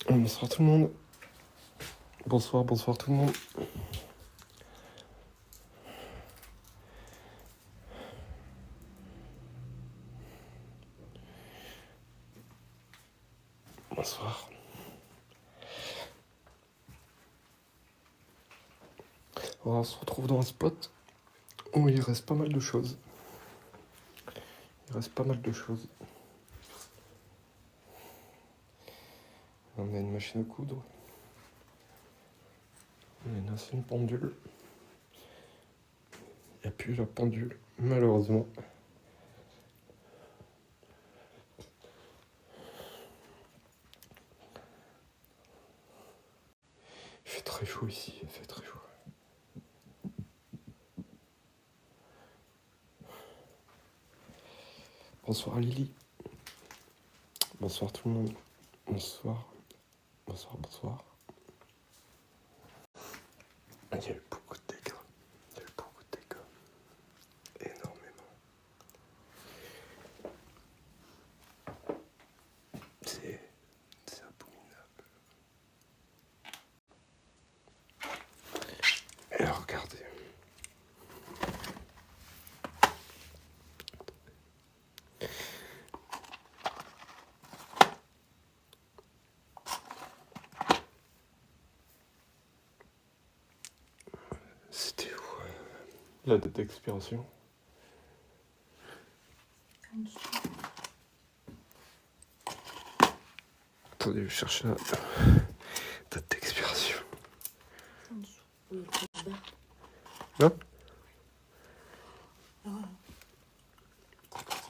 Bonsoir tout le monde. Bonsoir tout le monde. Bonsoir. On se retrouve dans un spot où il reste pas mal de choses. On a une machine à coudre. On a une ancienne pendule. Il n'y a plus la pendule, malheureusement. Il fait très chaud ici, il fait très chaud. Bonsoir Lily. Bonsoir tout le monde. Bonsoir. Il y a eu beaucoup de dégâts. Énormément. C'est abominable. Et regardez. C'était où la date d'expiration? Attendez, je cherche la date d'expiration. En dessous. Oui, le code barre. Là?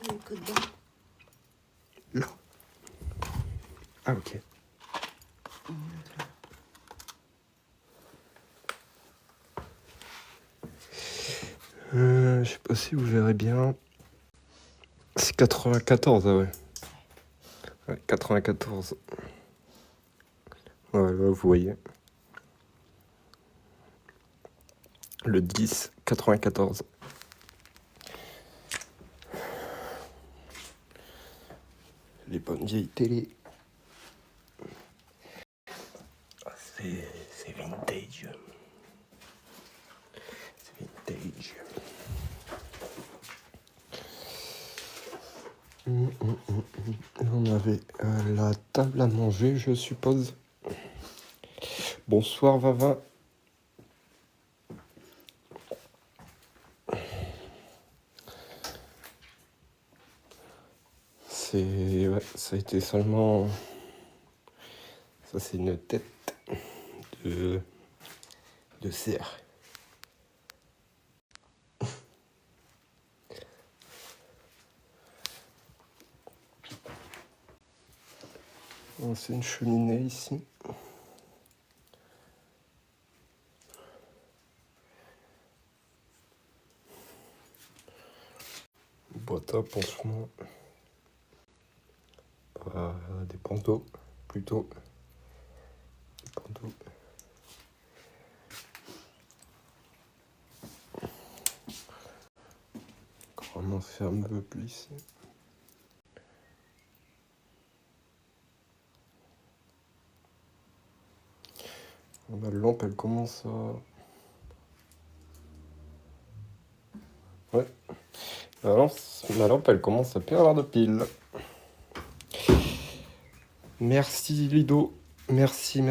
C'est le code barre. Là. Ah ok. Je sais pas si vous verrez bien. C'est 94, ah ouais. Ouais, 94. Ouais, là, vous voyez. Le 10, 94. Les bonnes vieilles télé. C'est vintage. C'est vintage. On avait la table à manger, je suppose. Bonsoir Vava. Ouais, ça a été seulement... Ça c'est une tête de cerf. C'est une cheminée ici. Boîte à pansement. Des panneaux, plutôt. Des panneaux. Encore un enferme meuble ici. La lampe, elle commence à... Ouais. Ma lampe, elle commence à plus avoir de piles. Merci Lido. Merci.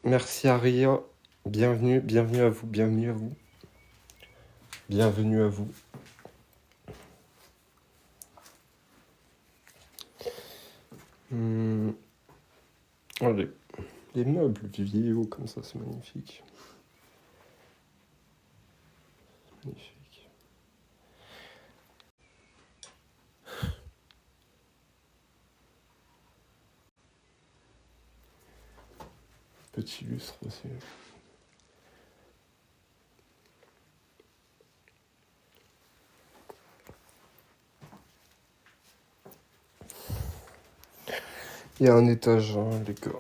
Merci Aria. Bienvenue à vous. Bienvenue à vous. Allez. Les meubles vidéo comme ça, c'est magnifique. Magnifique. Petit lustre aussi. Il y a un étage, hein, les gars.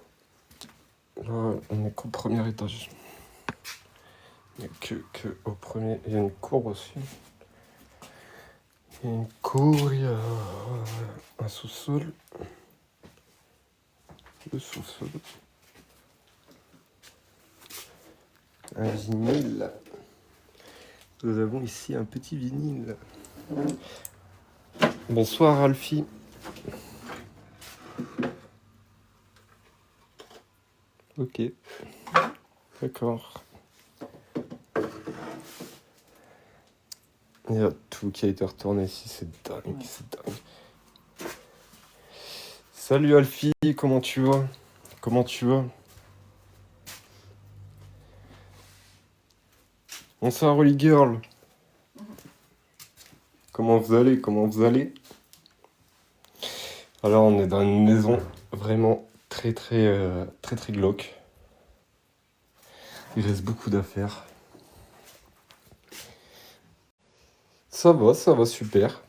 Là, on est qu'au premier étage. Il n'y a que au premier. Il y a une cour aussi. Il y a une cour, il y a un sous-sol. Le sous-sol. Un vinyle. Nous avons ici un petit vinyle. Bonsoir Alfie. Ok. D'accord. Il y a tout qui a été retourné ici, c'est dingue, c'est dingue. Salut Alfie, comment tu vas? Comment tu vas? Bonsoir Holy Girl. Comment vous allez? Comment vous allez? Alors on est dans une maison vraiment très glauque. Il reste beaucoup d'affaires. Ça va super.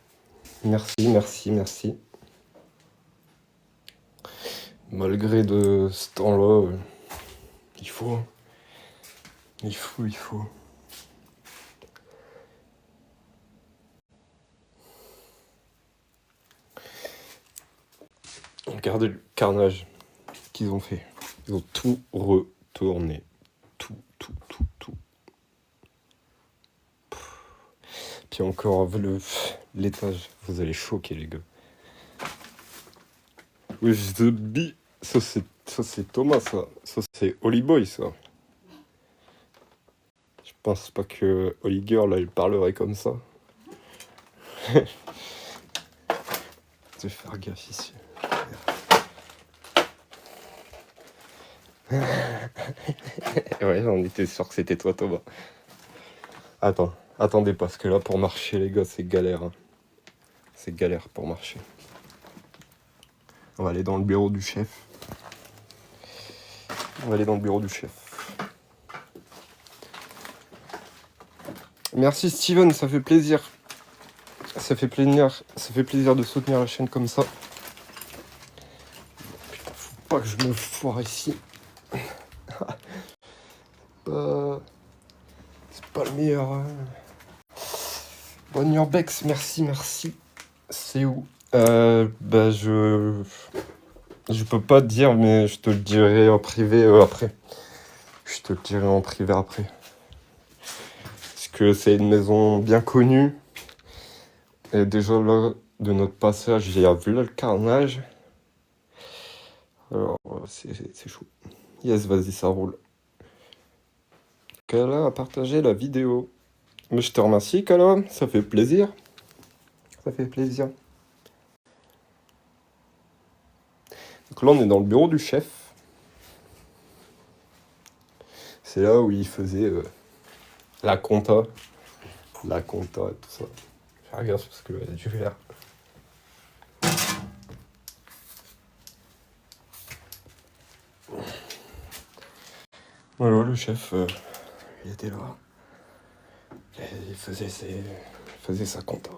Merci. Malgré de ce temps-là, il faut. Regardez le carnage qu'ils ont fait. Ils ont tout retourné. Tout. Puis encore l'étage. Vous allez choquer les gars. With the bee. Ça c'est Thomas ça. Ça c'est Holly Boy ça. Je pense pas que Holly Girl elle parlerait comme ça. Je vais faire gaffe ici. Ouais, on était sûr que c'était toi Thomas. Attendez parce que là pour marcher les gars c'est galère. Hein. C'est galère pour marcher. On va aller dans le bureau du chef. Merci Steven, ça fait plaisir. Ça fait plaisir de soutenir la chaîne comme ça. Putain, faut pas que je me foire ici. C'est pas le meilleur. Bon Urbex, merci. C'est où? Je peux pas te dire, mais je te le dirai en privé après. Parce que c'est une maison bien connue. Et déjà là, de notre passage, il y a vu là le carnage. Alors, c'est chaud. Yes, vas-y, ça roule. Kala a partagé la vidéo. Mais je te remercie, Kala. Ça fait plaisir. Donc là, on est dans le bureau du chef. C'est là où il faisait la compta et tout ça. Fais gaffe parce que tu fais l'air. Voilà, le chef, il était là. Et il faisait sa compta.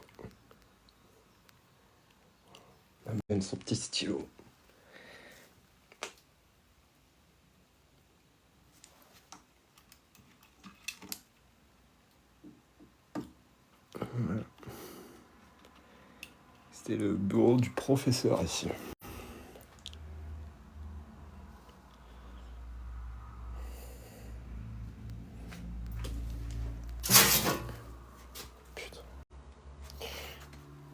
Il amène son petit stylo. Voilà. C'était le bureau du professeur ici. Putain.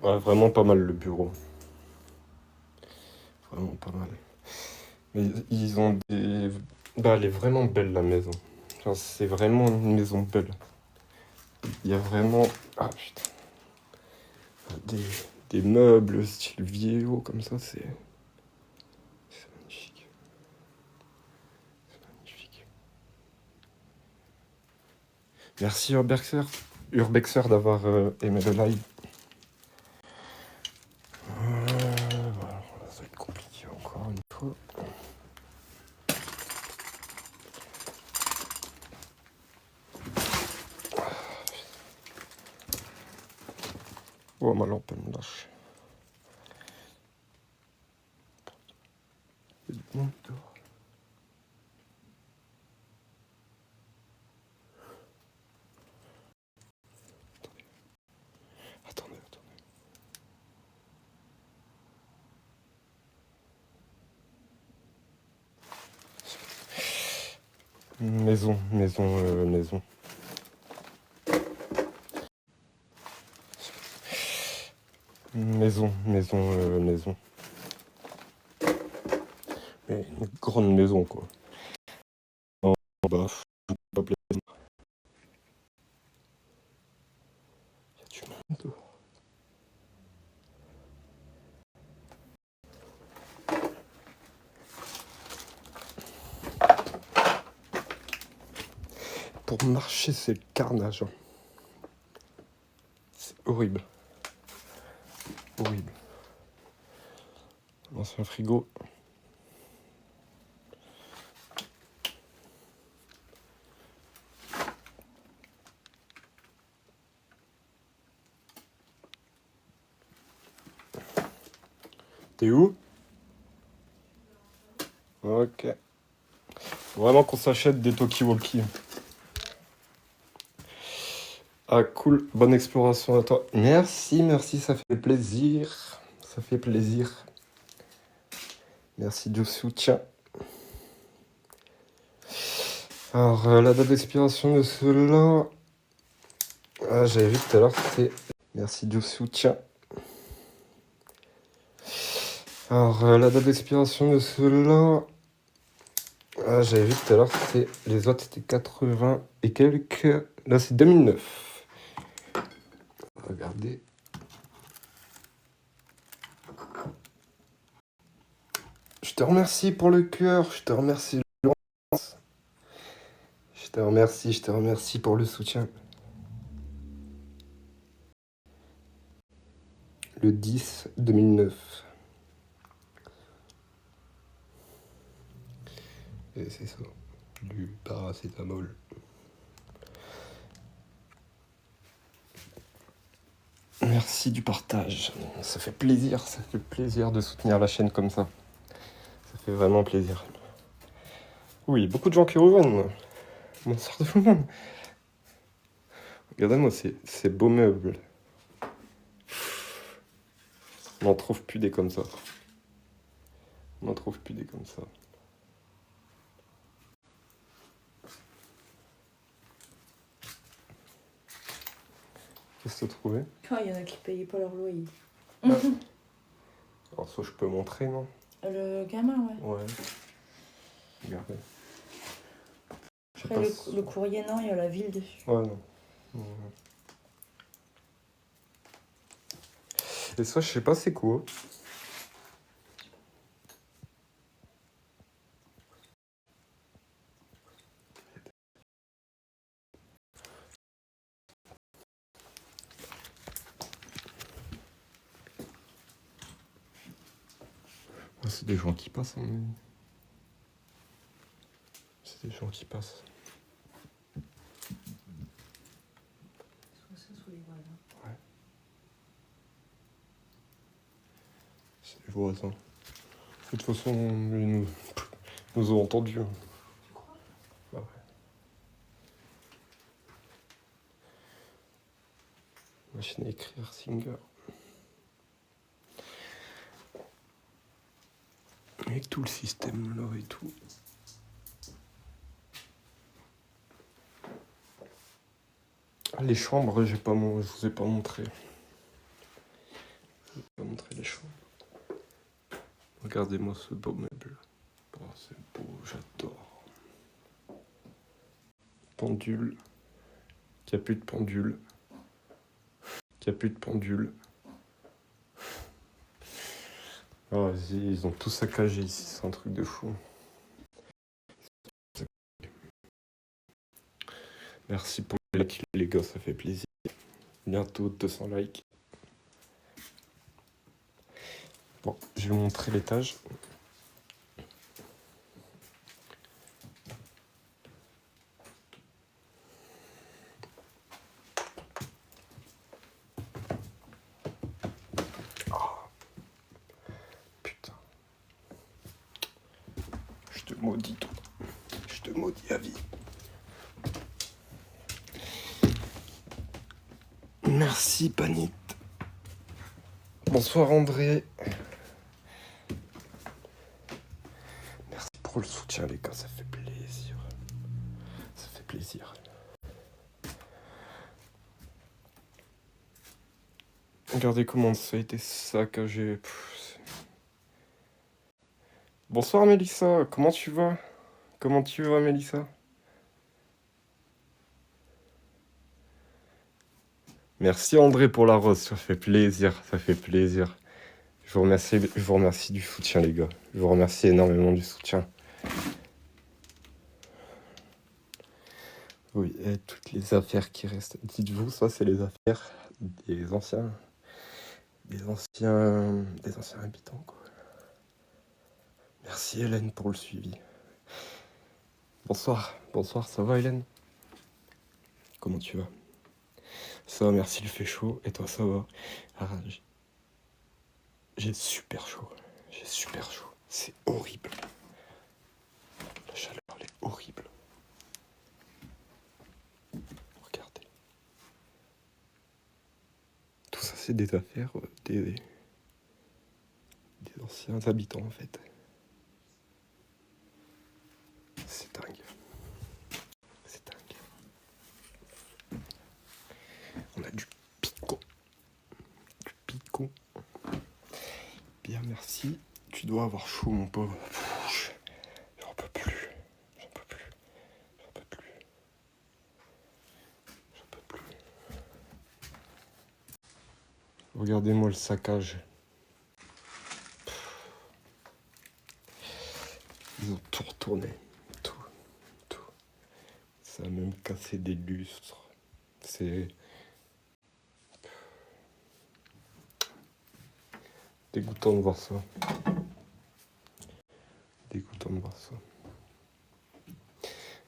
Ouais, vraiment pas mal le bureau. Vraiment pas mal. Mais ils ont des... Bah, elle est vraiment belle la maison. Genre, c'est vraiment une maison belle. Il y a vraiment... Ah putain. Des meubles style vieillot comme ça, c'est magnifique. Merci Urbexer d'avoir aimé le live. Voilà, ça va être compliqué encore une fois. Oh, ma lampe elle me lâche. Il y a du monde dehors. Attendez. Maison. Maison. Maison. Mais une grande maison, quoi. Oh, bah, pas plaisir. Y a du monde dehors. Pour marcher, c'est le carnage. Hein. C'est horrible. Horrible. L'ancien frigo. T'es où? Ok. Vraiment qu'on s'achète des talkie-walkie. Ah cool, bonne exploration à toi. Merci, ça fait plaisir. Ça fait plaisir. Merci du soutien. Alors, la date d'expiration de cela... Ah, j'avais vu tout à l'heure, c'est... Merci du soutien. Alors, la date d'expiration de cela... Ah, j'avais vu tout à l'heure, c'est... Les autres, c'était 80 et quelques... Là, c'est 2009. Regardez. Je te remercie pour le cœur, je te remercie. Je te remercie pour le soutien. Le 10 2009. Et c'est ça, du paracétamol. Merci du partage. Ça fait plaisir de soutenir la chaîne comme ça. Ça fait vraiment plaisir. Oui, beaucoup de gens qui reviennent. Bonsoir tout le monde. Regardez-moi ces beaux meubles. On n'en trouve plus des comme ça. On n'en trouve plus des comme ça. Qu'est-ce que tu as trouvé? Oh, il y en a qui payaient pas leur loyer. Alors ça, je peux montrer, non? Le gamin, ouais. Ouais. Regardez. Après, le courrier, non, il y a la ville dessus. Ouais, non. Et ça, je sais pas c'est quoi. Ah, c'est des gens qui passent. Hein. C'est des gens qui passent. Ouais. C'est les voisins. De toute façon, ils nous ont entendus. Hein. Tu crois? Bah ouais. Machine à écrire, Singer. Avec tout le système là et tout. Les chambres, je vous ai pas montré. Je vous ai pas montré les chambres. Regardez-moi ce beau meuble. Oh, c'est beau, j'adore. Pendule. Qu'il n'y a plus de pendule. Qu'il n'y a plus de pendule. Oh, vas-y, ils ont tout saccagé ici, c'est un truc de fou. Merci pour les likes, les gars, ça fait plaisir. Bientôt 200 likes. Bon, je vais vous montrer l'étage. Oh, putain. Je te maudis, toi. Je te maudis à vie. Merci, Panit. Bonsoir, André. Merci pour le soutien, les gars, ça fait plaisir. plaisir. Regardez comment ça a été saccagé. Bonsoir Mélissa, comment tu vas? Comment tu vas Mélissa? Merci André pour la rose, ça fait plaisir, ça fait plaisir. Je vous remercie du soutien les gars. Je vous remercie énormément du soutien. Oui, et toutes les affaires qui restent. Dites-vous, ça c'est les affaires des anciens habitants quoi. Merci Hélène pour le suivi. Bonsoir, ça va Hélène? Comment tu vas? Ça va, merci, il fait chaud. Et toi, ça va? Ah, j'ai super chaud. C'est horrible. La chaleur, elle est horrible. Regardez. Tout ça, c'est des affaires des anciens habitants, en fait. C'est dingue. On a du picot. Bien, merci. Tu dois avoir chaud, mon pauvre. J'en peux plus. Regardez-moi le saccage. Ils ont tout retourné. Tout. Ça a même cassé des lustres. C'est dégoûtant de voir ça.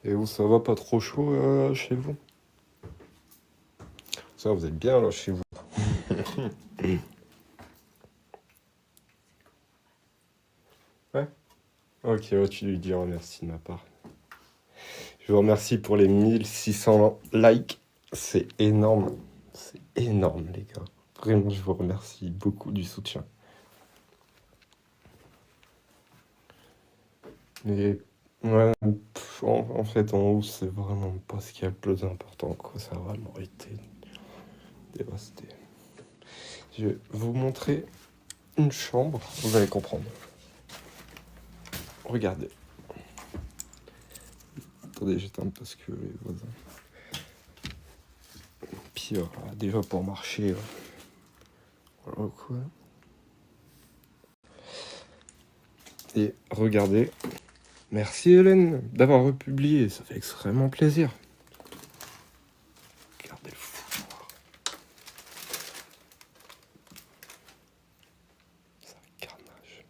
Et vous, ça va, pas trop chaud chez vous? Ça, vous êtes bien là chez vous. Ouais. Ok, ouais, tu lui diras merci de ma part. Je vous remercie pour les 1600 likes. C'est énorme. Les gars. Vraiment, je vous remercie beaucoup du soutien. Mais ouais, en fait, en haut, c'est vraiment pas ce qui est le plus important, quoi. Ça a vraiment été dévasté. Je vais vous montrer une chambre, vous allez comprendre. Regardez. Attendez, j'éteins parce que les voisins. Puis déjà pour marcher, voilà quoi. Et regardez. Merci Hélène d'avoir republié, ça fait extrêmement plaisir. Regardez le foutoir. C'est un carnage.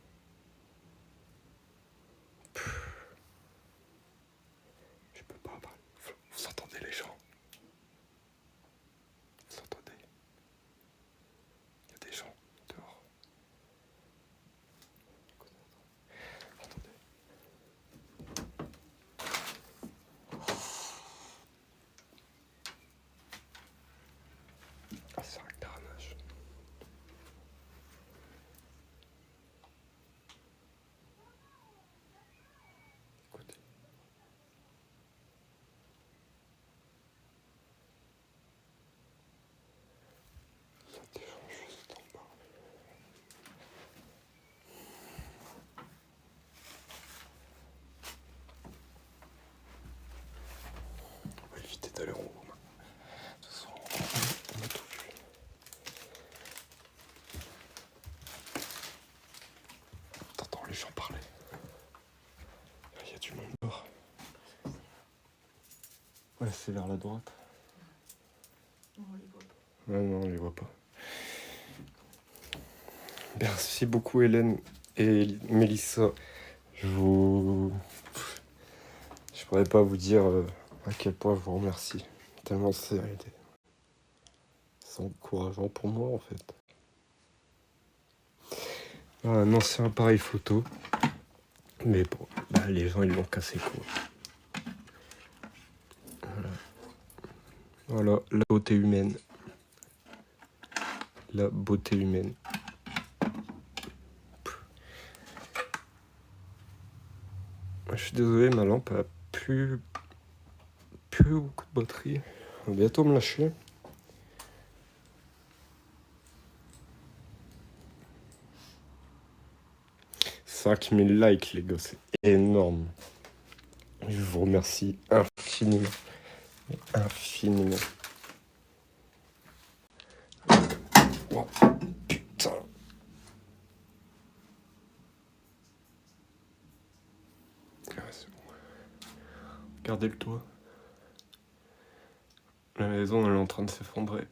Je peux pas parler. Vous entendez les gens? Vous entendez? Il y a des gens dehors. Attendez. Ah, c'est un carnage. Écoutez. Il y a des gens juste en bas. On va éviter d'aller en haut. De toute façon, on a tout vu. T'entends les gens parler. Il y a du monde dehors. Ouais, c'est vers la droite. Non, on les voit pas. Non, on les voit pas. Merci beaucoup Hélène et Mélissa. Je pourrais pas vous dire à quel point je vous remercie. Tellement c'est encourageant pour moi en fait. Un ancien appareil photo. Mais bon, les gens ils l'ont cassé quoi. Voilà, la beauté humaine. Je suis désolé, ma lampe a plus que beaucoup de batterie. On va bientôt me lâcher. « 5000 likes, les gars, c'est énorme. Je vous remercie infiniment. Infiniment. Oh, putain. Ah, c'est bon. Regardez le toit. La maison, elle est en train de s'effondrer.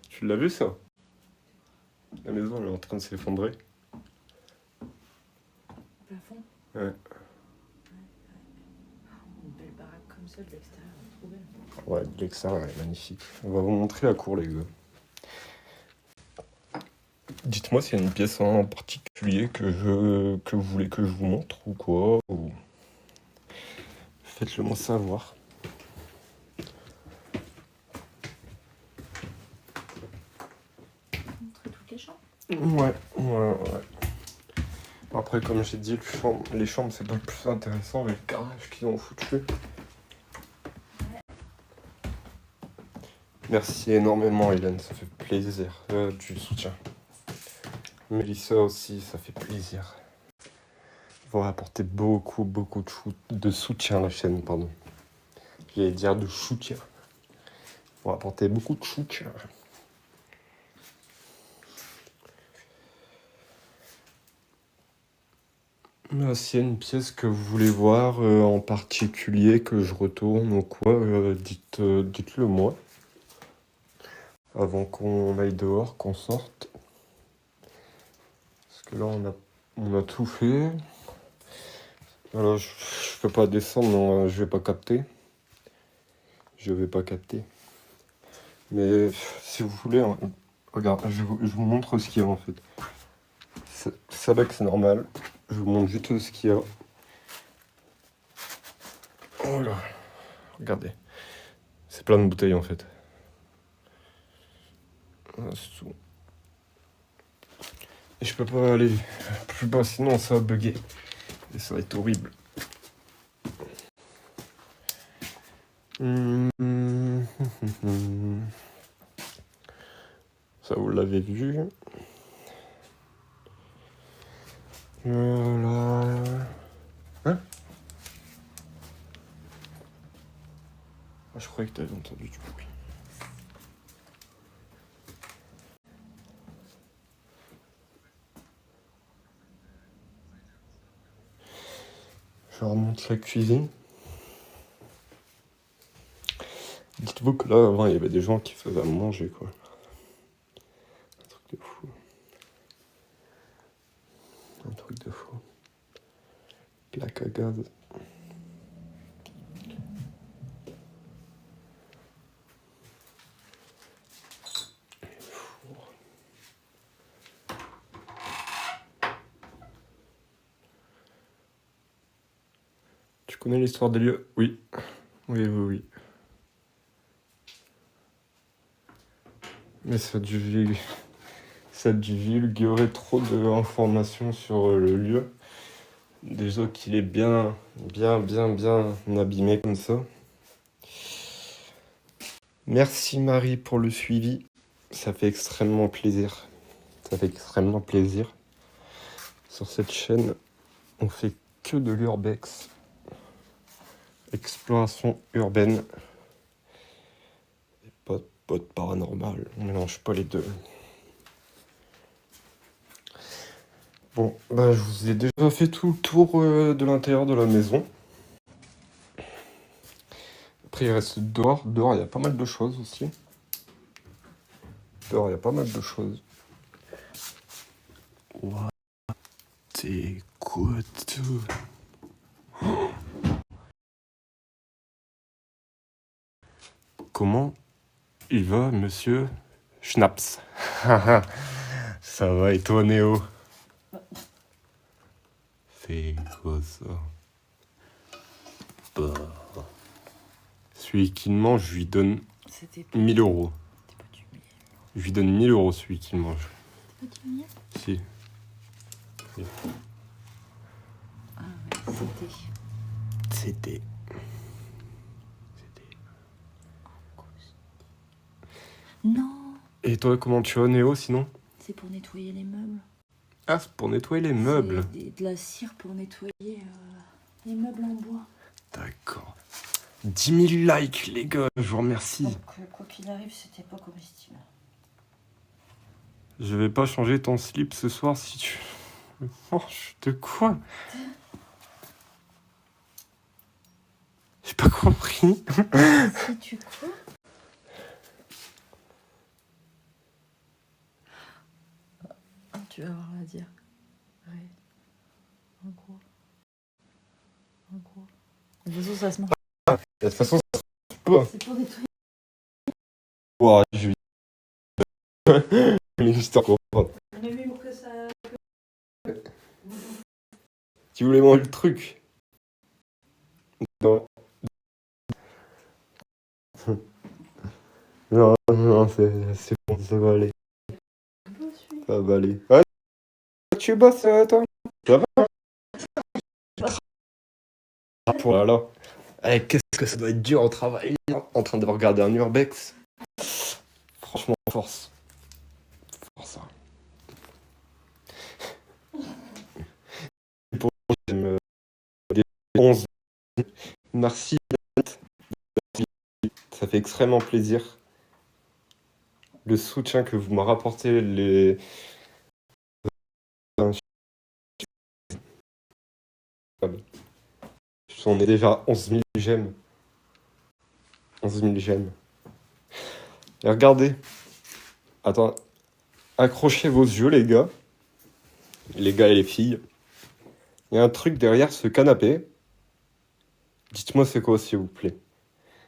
Tu l'as vu, ça? La maison, elle est en train de s'effondrer. Plafond? Ouais. Une belle baraque comme ça de l'extérieur, trop belle. Ouais, de l'extérieur, elle est magnifique. On va vous montrer la cour, les gars. Dites-moi s'il y a une pièce en particulier que vous voulez que je vous montre ou quoi. Ou... Faites-le moi savoir. Montrer toutes les chambres. Ouais. Après, comme j'ai dit, les chambres, c'est pas le plus intéressant avec le garage qu'ils ont foutu. Merci énormément, Hélène, ça fait plaisir du soutien. Mélissa aussi, ça fait plaisir. Vous apportez beaucoup de soutien à la chaîne, pardon. J'allais dire de soutien. Vous apportez beaucoup de soutien. S'il y a une pièce que vous voulez voir en particulier, que je retourne ou quoi, dites-le moi. Avant qu'on aille dehors, qu'on sorte. Parce que là, on a tout fait. Alors, je peux pas descendre, non, je vais pas capter. Je vais pas capter. Mais si vous voulez, hein, regarde, je vous montre ce qu'il y a en fait. Ça là que c'est normal. Je vous montre juste ce qu'il y a. Oh là, regardez. C'est plein de bouteilles en fait. Ah, c'est tout. Et je peux pas aller plus bas, sinon ça va bugger. Et ça va être horrible. Ça, vous l'avez vu. Voilà. Hein? Ah, je croyais que tu avais entendu du bruit. Je remonte la cuisine. Dites-vous que là, avant, il y avait des gens qui faisaient à manger, quoi. Un truc de fou. Un truc de fou. Plaque à gaz. Tu connais l'histoire des lieux? Oui. Oui. Mais ça a dû vulgurer trop d'informations sur le lieu. Déjà qu'il est bien abîmé comme ça. Merci Marie pour le suivi. Ça fait extrêmement plaisir. Sur cette chaîne, on fait que de l'urbex. Exploration urbaine. Et pas de paranormal. On mélange pas les deux. Bon, bah je vous ai déjà fait tout le tour de l'intérieur de la maison. Après, il reste dehors. Dehors, il y a pas mal de choses aussi. What? Écoute. Comment il va, monsieur Schnaps? Ça va, et toi, Néo? C'est quoi ça? Bah. Celui qui le mange, je lui donne 1000 euros. Je lui donne 1000 euros, celui qui le mange. C'est pas du miel? Si. Ah ouais. C'était. Non. Et toi, comment tu vas, Néo, sinon? C'est pour nettoyer les meubles. Ah, c'est pour nettoyer les meubles. C'est de la cire pour nettoyer les meubles en bois. D'accord. 10 000 likes, les gars, je vous remercie. Donc, quoi qu'il arrive, c'était pas comestible. Je vais pas changer ton slip ce soir si tu... Oh, de quoi? J'ai pas compris. Si tu quoi? Tu vas voir, on va dire. Ouais. En gros. De toute façon, ça se mange. De toute façon, c'est pas. C'est pour nettoyer. Ouah, je vais... L'histoire comprendre. On a vu que ça... Tu voulais manger le truc? Non. Non, non, c'est bon, ça va aller. Ça va aller. Ouais, tu bosses, toi? Ça va? Voilà. Eh, qu'est-ce que ça doit être dur au travail, en train de regarder un urbex. Franchement, force. Force, ça. Pour j'aime des 11. Merci. Ça fait extrêmement plaisir. Le soutien que vous m'avez rapporté, les... On est déjà à 11 000 j'aime. 11 000 j'aime. Et regardez. Attends. Accrochez vos yeux, les gars. Les gars et les filles. Il y a un truc derrière ce canapé. Dites-moi c'est quoi, s'il vous plaît.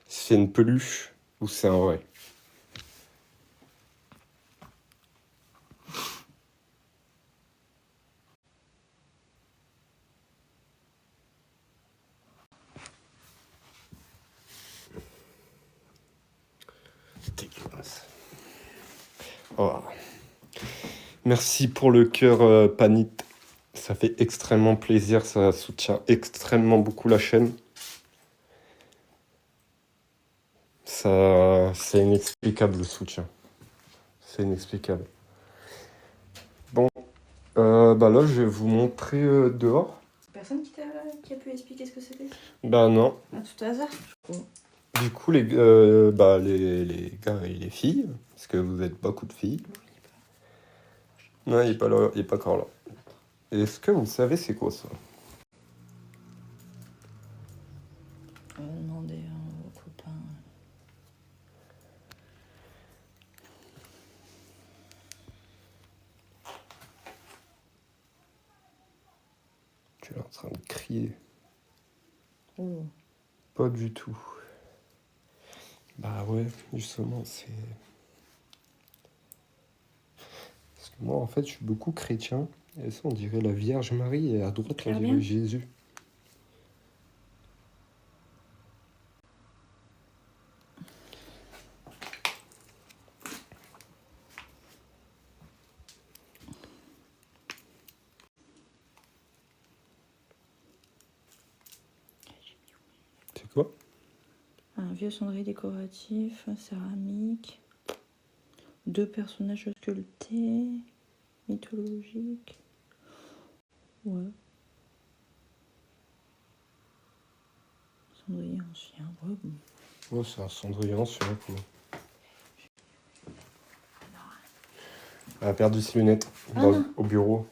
Si c'est une peluche ou c'est un vrai. C'est dégueulasse. Oh. Merci pour le cœur, Panit. Ça fait extrêmement plaisir, ça soutient extrêmement beaucoup la chaîne. Ça, c'est inexplicable le soutien. C'est inexplicable. Bon, bah là je vais vous montrer dehors. Personne qui a pu expliquer ce que c'était? Bah non. À tout hasard. Du coup, les gars et les filles, parce que vous êtes beaucoup de filles. Non, il est pas là, il est pas encore là. Est-ce que vous savez c'est quoi ça? On va demander aux copains. Tu es en train de crier. Oh. Pas du tout. Bah ouais, justement, c'est... Parce que moi, en fait, je suis beaucoup chrétien. Et ça, on dirait la Vierge Marie, et à droite, on dirait Jésus. C'est quoi? Un vieux cendrier décoratif, céramique. 2 personnages sculptés. Mythologiques. Ouais. Cendrier ancien. Ouais, bon. Oh, c'est un cendrier ancien, quoi. Elle a perdu ses lunettes au bureau.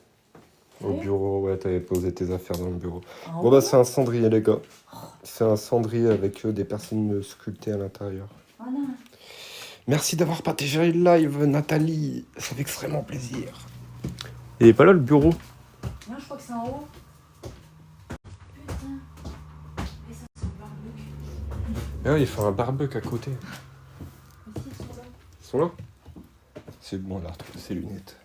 Au bureau, ouais, t'avais posé tes affaires dans le bureau. Ah, Bon, bah, c'est un cendrier, les gars. C'est un cendrier avec des personnes sculptées à l'intérieur. Ah non. Merci d'avoir partagé le live, Nathalie. Ça fait extrêmement plaisir. Il est pas là, le bureau? Non, je crois que c'est en haut. Putain. Et ça, c'est le barbecue. Ah, il fait un barbecue à côté. Ici, ils sont là. Ils sont là? C'est bon, là, retrouve ses lunettes.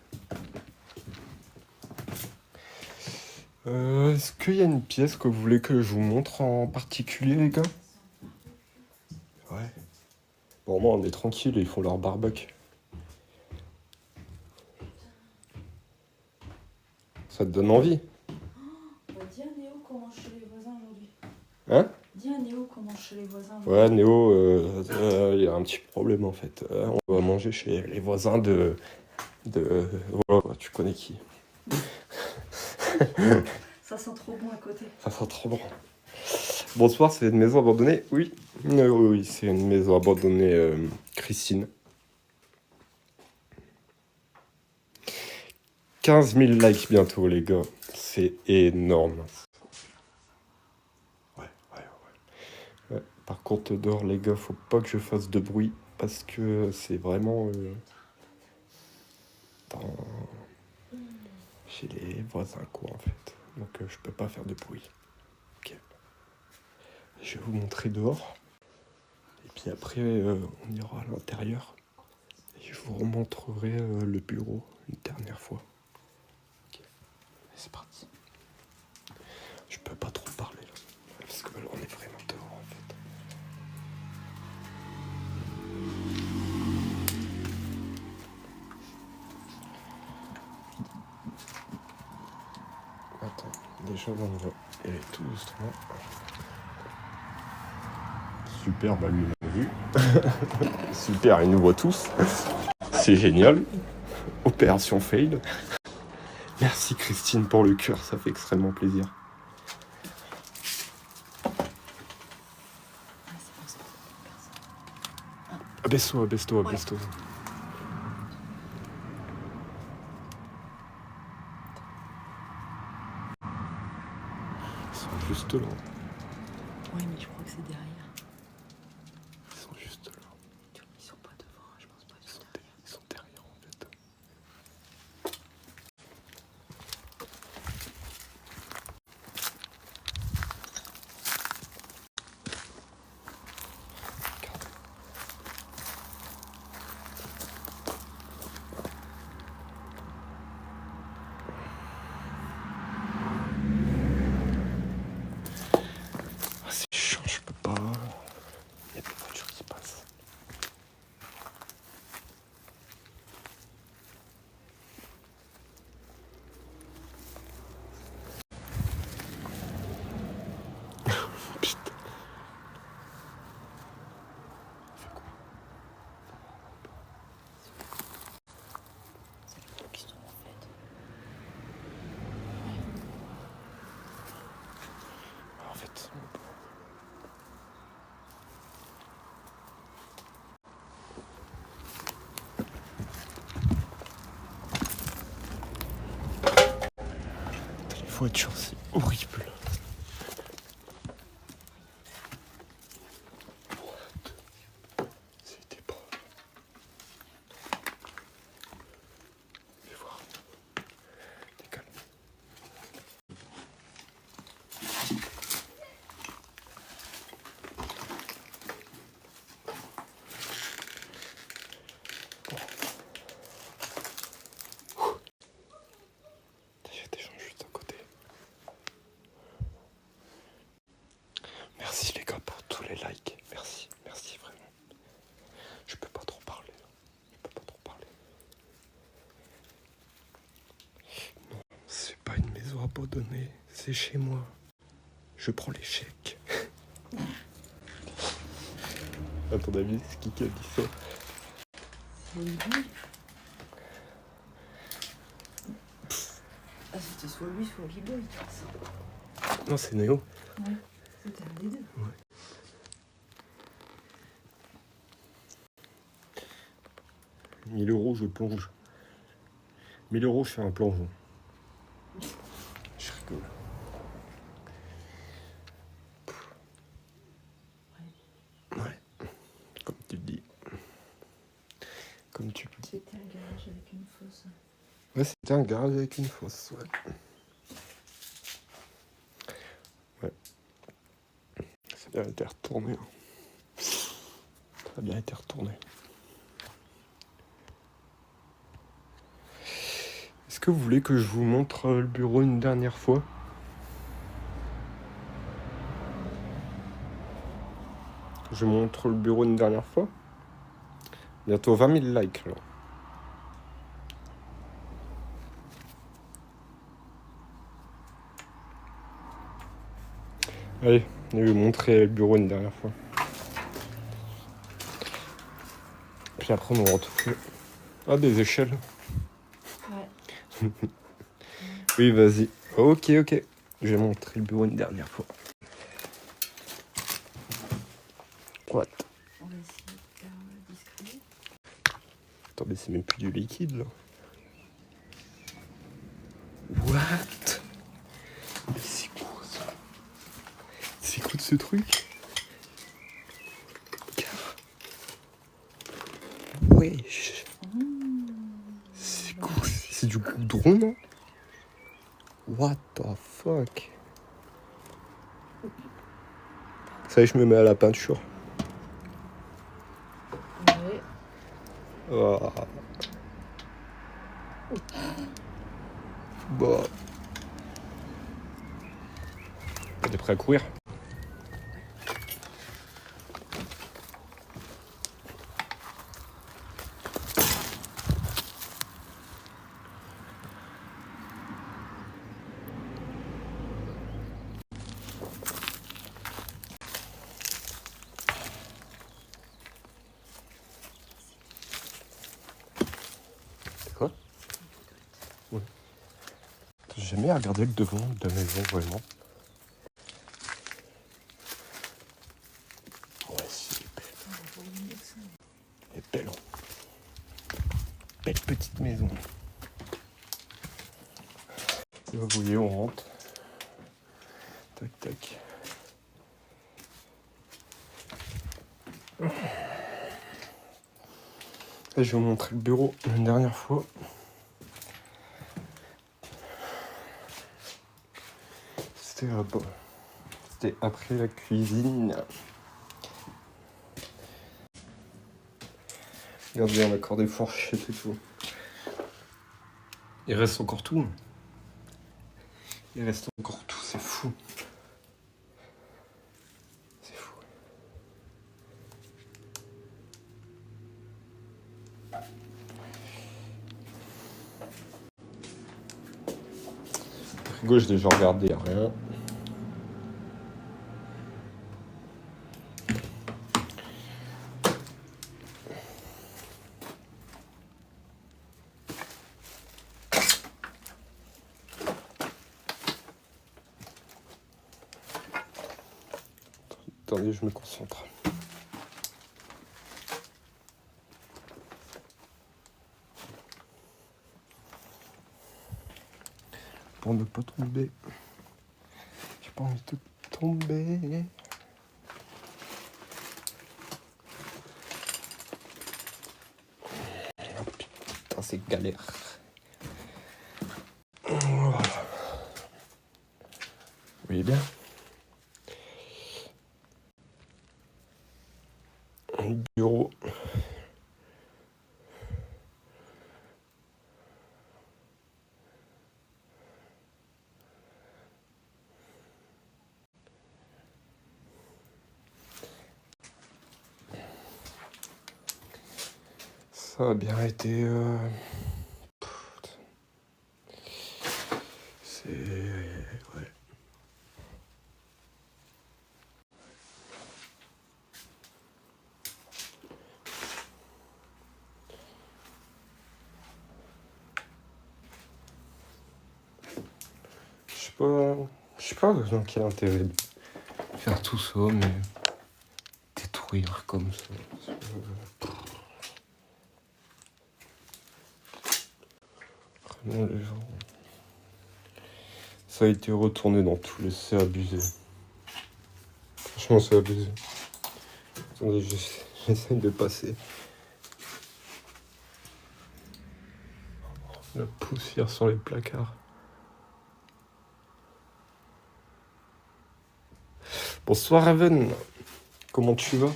Est-ce qu'il y a une pièce que vous voulez que je vous montre en particulier, les gars? Ouais. Bon, moi, on est tranquille, ils font leur barbecue. Ça te donne envie? On va dire Néo comment je Hein? Dis à Néo qu'on mange chez les voisins. Ouais, Néo, il y a un petit problème en fait. On va manger chez les voisins voilà, tu connais qui. Ça sent trop bon à côté. Ça sent trop bon. Bonsoir, c'est une maison abandonnée? Oui. Oui, c'est une maison abandonnée, Christine. 15 000 likes bientôt, les gars. C'est énorme. Ouais. Par contre, dehors, les gars, faut pas que je fasse de bruit parce que c'est vraiment chez les voisins, quoi, en fait. Donc, je peux pas faire de bruit. Ok. Je vais vous montrer dehors. Et puis après, on ira à l'intérieur. Et je vous remontrerai le bureau une dernière fois. Ok. C'est parti. Je peux pas trop parler là. Parce que là, on est vraiment dehors, en fait. Attends, déjà là on va y aller tout doucement. Super, bah lui il m'a vu. Super, il nous voit tous. C'est génial. Opération fail. Merci Christine pour le cœur, ça fait extrêmement plaisir. Abaisse-toi, abaisse-toi, abaisse-toi. Ils sont juste là. Oui, mais je crois que c'est derrière. Ils sont juste là. Ils sont pas devant, je pense pas. Ils sont derrière en fait. Ah, c'est chiant, je peux pas. Il y a des voitures qui passent. Putain. Qu'est-ce qu'on a fait? En fait, les voitures, c'est horrible. C'était pas. Fais voir. T'es calme. J'ai des gens juste à côté. Merci les gars pour tous les likes. Merci, merci vraiment. Je peux pas trop parler. Je peux pas trop parler. Non, c'est pas une maison abandonnée. C'est chez moi. Je prends les chèques. À ton avis, c'est qui a dit ça? C'est lui. Ah, c'était soit lui, soit Liboy, de toute façon. Non, c'est Néo. Ouais, c'était un des deux. Ouais. 1000 euros, je plonge. 1000 euros, je fais un plongeon. Je rigole. Ouais. Comme tu le dis. Comme tu le dis. C'était un garage avec une fosse. Ouais, c'était un garage avec une fosse, ouais. Ouais. Ça a bien été retourné. Hein. Ça a bien été retourné. Est-ce que vous voulez que je vous montre le bureau une dernière fois? Je montre le bureau une dernière fois? Bientôt 20 000 likes, là. Allez, Je vais vous montrer le bureau une dernière fois. Puis après, on va retrouver... Ah, des échelles. Ouais. Oui, vas-y. Ok. Je vais montrer le bureau une dernière fois. What? On va essayer de faire discret. Attends, mais c'est même plus du liquide, là. What? Mais c'est quoi, ça? C'est quoi de ce truc? Wesh. C'est quoi? C'est du goudron, non? What the fuck? Ça y est, je me mets à la peinture. Ouais. Oh. Bah. T'es prêt à courir? Quoi? Ouais. J'ai jamais regardé le devant de la maison, vraiment. Ouais, c'est belle. Elle est belle. Belle petite maison. Vous voyez, on rentre. Tac. Et je vais vous montrer le bureau une dernière fois. C'était après la cuisine. Regardez, on a encore des fourchettes et tout. Il reste encore tout. C'est fou. C'est fou. Le frigo, j'ai déjà regardé, y'a rien. Attendez, je me concentre. Pour ne pas tomber. J'ai pas envie de tomber. Oh, putain, c'est galère. Voilà. Vous voyez bien? Un bureau. Ça a bien été... C'est... Ouais. Je sais pas dans quel intérêt de faire tout ça, mais détruire comme ça. Vraiment, les gens. Ça a été retourné dans tous les. C'est abusé. Franchement, c'est abusé. Attendez, j'essaye de passer. La poussière sur les placards. Bonsoir Raven, comment tu vas?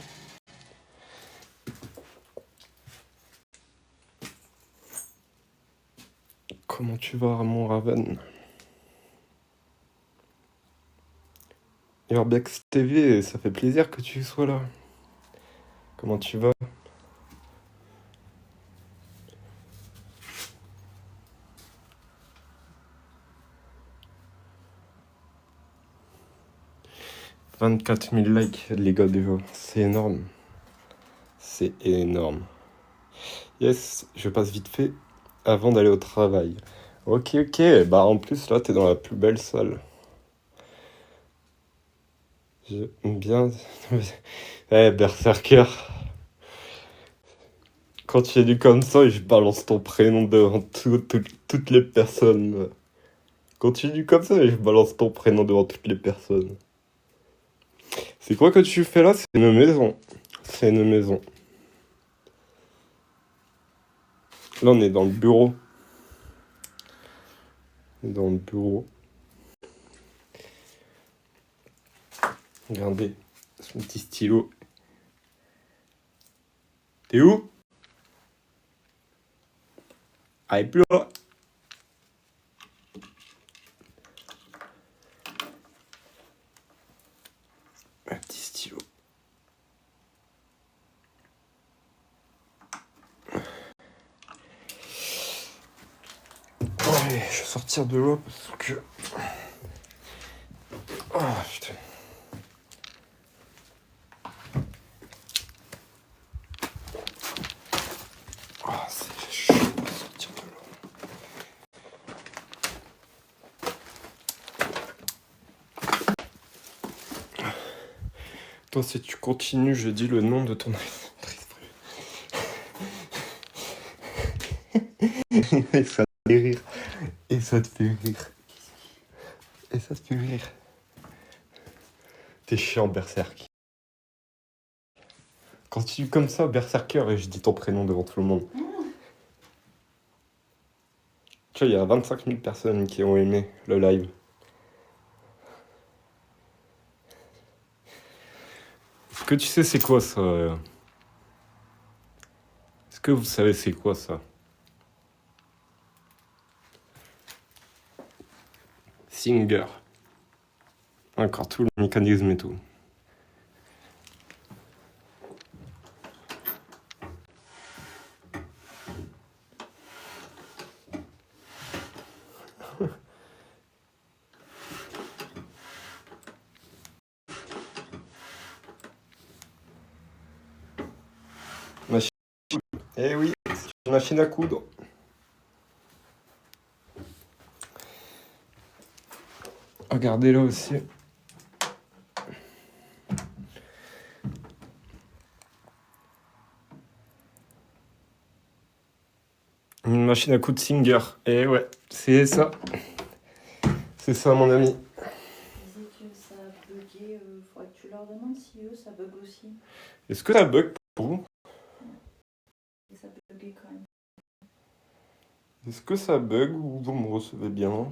Comment tu vas mon Raven? Urbex TV, ça fait plaisir que tu sois là. Comment tu vas? 24 000 likes, les gars, déjà. C'est énorme. C'est énorme. Yes, je passe vite fait avant d'aller au travail. Ok, bah en plus, là, t'es dans la plus belle salle. J'aime bien... Berserker. Quand tu es dit comme ça, je balance ton prénom devant toutes les personnes. Quand tu dis comme ça, je balance ton prénom devant toutes les personnes. C'est quoi que tu fais là? C'est une maison. C'est une maison. Là, on est dans le bureau. Dans le bureau. Regardez, son petit stylo. T'es où? Ah, il est plus là. Un petit stylo. Allez, je vais sortir de l'eau parce que... Ah, putain. Ah, c'est chaud de sortir de l'eau. Toi, si tu continues, je dis le nom de ton actrice. Et ça te fait rire. Et ça te fait rire. Et ça te fait rire. T'es chiant, Berserk. Quand tu dis comme ça, Berserker, et je dis ton prénom devant tout le monde. Tu vois, il y a 25 000 personnes qui ont aimé le live. Est-ce que tu sais c'est quoi ça? Est-ce que vous savez c'est quoi ça? Singer. Encore tout le mécanisme et tout. Machine. Eh oui, c'est une machine à coudre. Regardez là aussi. Une machine à coudre Singer. Eh ouais, c'est ça. C'est ça, mon ami. Ils disaient que ça buguait, faudrait que tu leur demandes si eux ça bug aussi. Est-ce que ça bug pour vous? Et ça buguait quand même. Est-ce que ça bug ou vous me recevez bien?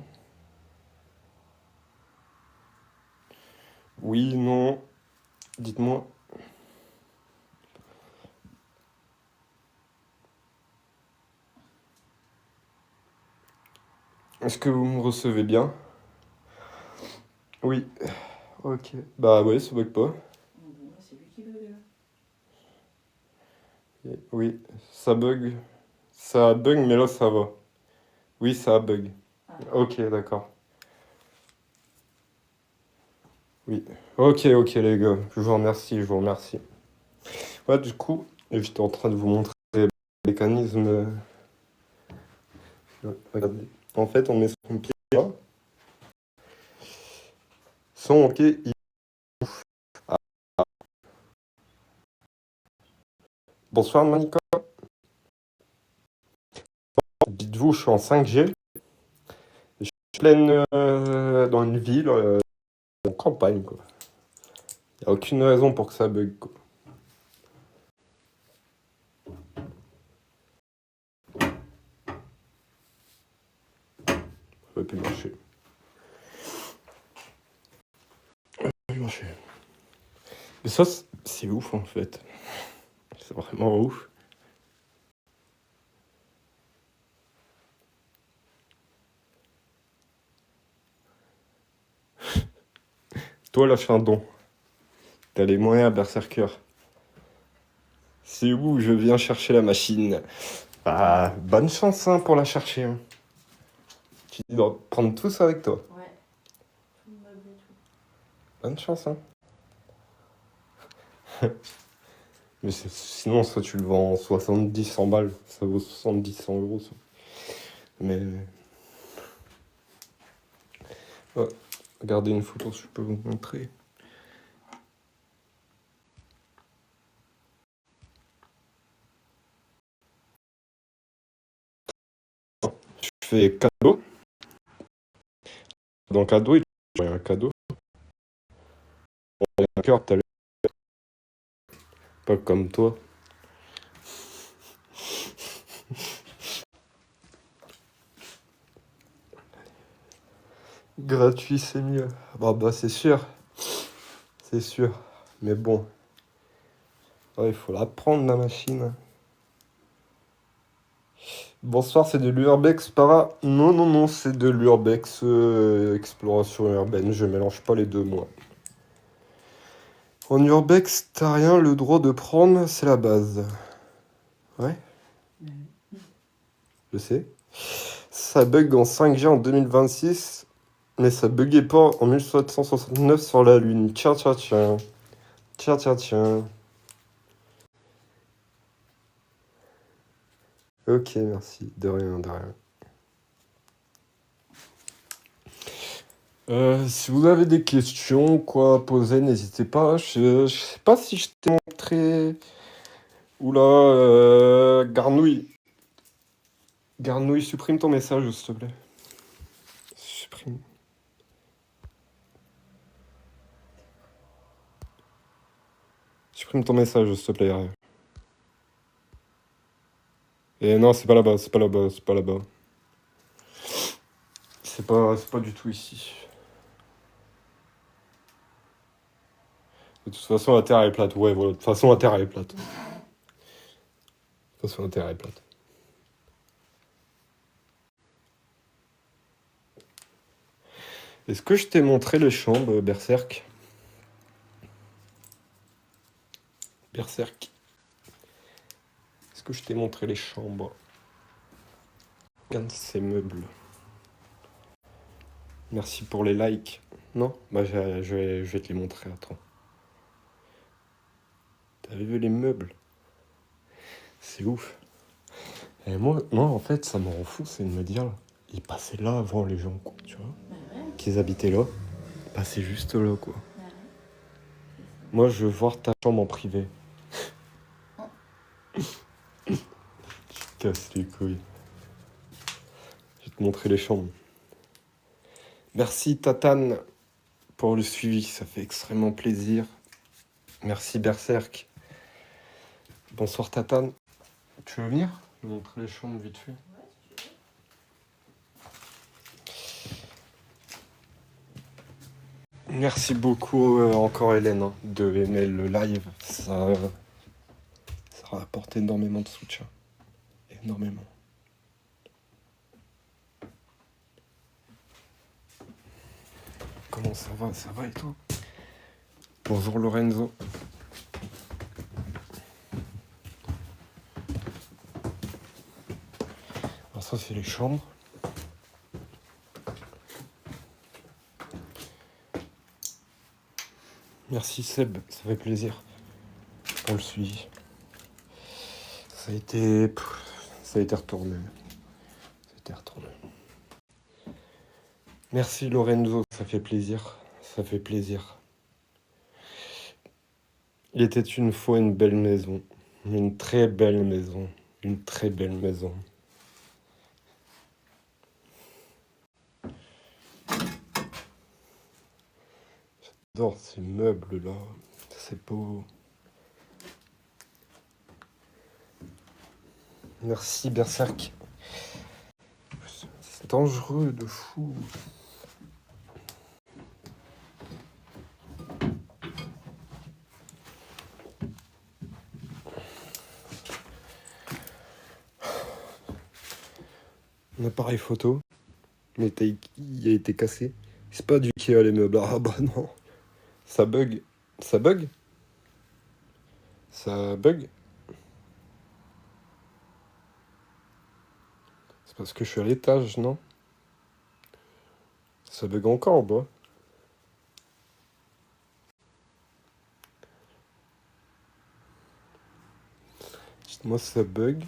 Oui, non. Dites-moi. Est-ce que vous me recevez bien? Oui. Ok. Bah ouais, ça bug pas. Bon, c'est lui qui bug là. Oui, ça bug. Ça bug, mais là ça va. Oui, ça bug. Ah. Ok, d'accord. Oui. Ok, les gars. Je vous remercie, je vous remercie. Ouais, du coup, j'étais en train de vous montrer le mécanisme. Regardez. En fait, on met son pied là. Son pied, il... Ah. Bonsoir, Monica. Dites-vous, je suis en 5G. Je suis pleine dans une ville, en campagne, quoi. Il n'y a aucune raison pour que ça bug, quoi. Ça va plus marcher. Ça va plus marcher. Mais ça, c'est ouf, en fait. C'est vraiment ouf. Toi, lâche un don. T'as les moyens, Berserker. C'est où je viens chercher la machine? Bah, bonne chance hein, pour la chercher. Hein. Tu dois prendre tout ça avec toi. Ouais. Tout le meuble et tout. Bonne chance. Hein. Mais sinon, ça, tu le vends 70, 100 balles. Ça vaut 70, 100 euros, ça. Mais... Ouais. Regardez une photo, je peux vous montrer. Je fais cadeau. Dans cadeau, il y a un cadeau. Il y a un cœur, t'as vu. Pas comme toi. Gratuit, c'est mieux. Bah c'est sûr. C'est sûr. Mais bon. Ouais, il faut la prendre, la machine. Bonsoir, c'est de l'Urbex para... Non, non, non, c'est de l'Urbex Exploration Urbaine. Je mélange pas les deux, moi. En Urbex, t'as rien le droit de prendre, c'est la base. Ouais, je sais. Ça bug en 5G en 2026, mais ça buguait pas en 1769 sur la Lune. Tiens, tiens, tiens. Tiens, tiens, tiens. Ok, merci. De rien, de rien. Si vous avez des questions, quoi, à poser, n'hésitez pas. Je sais pas si je t'ai montré... Oula, Garnouille. Garnouille, supprime ton message, s'il te plaît. Supprime. Supprime ton message, s'il te plaît. Arrête. Et non, c'est pas là-bas, c'est pas là-bas, c'est pas là-bas. C'est pas du tout ici. De toute façon, la Terre est plate. Ouais, voilà. De toute façon, la Terre est plate. De toute façon, la Terre est plate. Est-ce que je t'ai montré les chambres, Berserk? Berserk. Est-ce que je t'ai montré les chambres? Regarde ces meubles. Merci pour les likes. Non? Bah, je vais te les montrer, attends. T'avais vu les meubles? C'est ouf. Et moi, en fait, ça me rend fou, c'est de me dire, ils passaient là avant les gens, quoi, tu vois? Qu'ils habitaient là. Ils passaient juste là, quoi. Moi, je veux voir ta chambre en privé. Je casse les couilles. Je vais te montrer les chambres. Merci, Tatane, pour le suivi. Ça fait extrêmement plaisir. Merci, Berserk. Bonsoir, Tatane. Tu veux venir? Je vais montrer les chambres vite fait. Merci beaucoup encore Hélène hein, de aimer le live. Ça rapporte énormément de soutien. Énormément. Comment ça va? Ça va et toi? Bonjour Lorenzo. Alors ça c'est les chambres. Merci Seb, ça fait plaisir pour le suivi. Ça a été retourné. Ça a été retourné. Merci Lorenzo, ça fait plaisir. Ça fait plaisir. Il était une fois une belle maison. Une très belle maison. Une très belle maison. J'adore ces meubles-là. C'est beau. Merci Berserk. C'est dangereux de fou. Un appareil photo, mais il a été cassé. C'est pas du Ikea les meubles. Ah bah non. Ça bug. Ça bug? Ça bug? C'est parce que je suis à l'étage, non? Ça bug encore, bah. Moi, ça bug.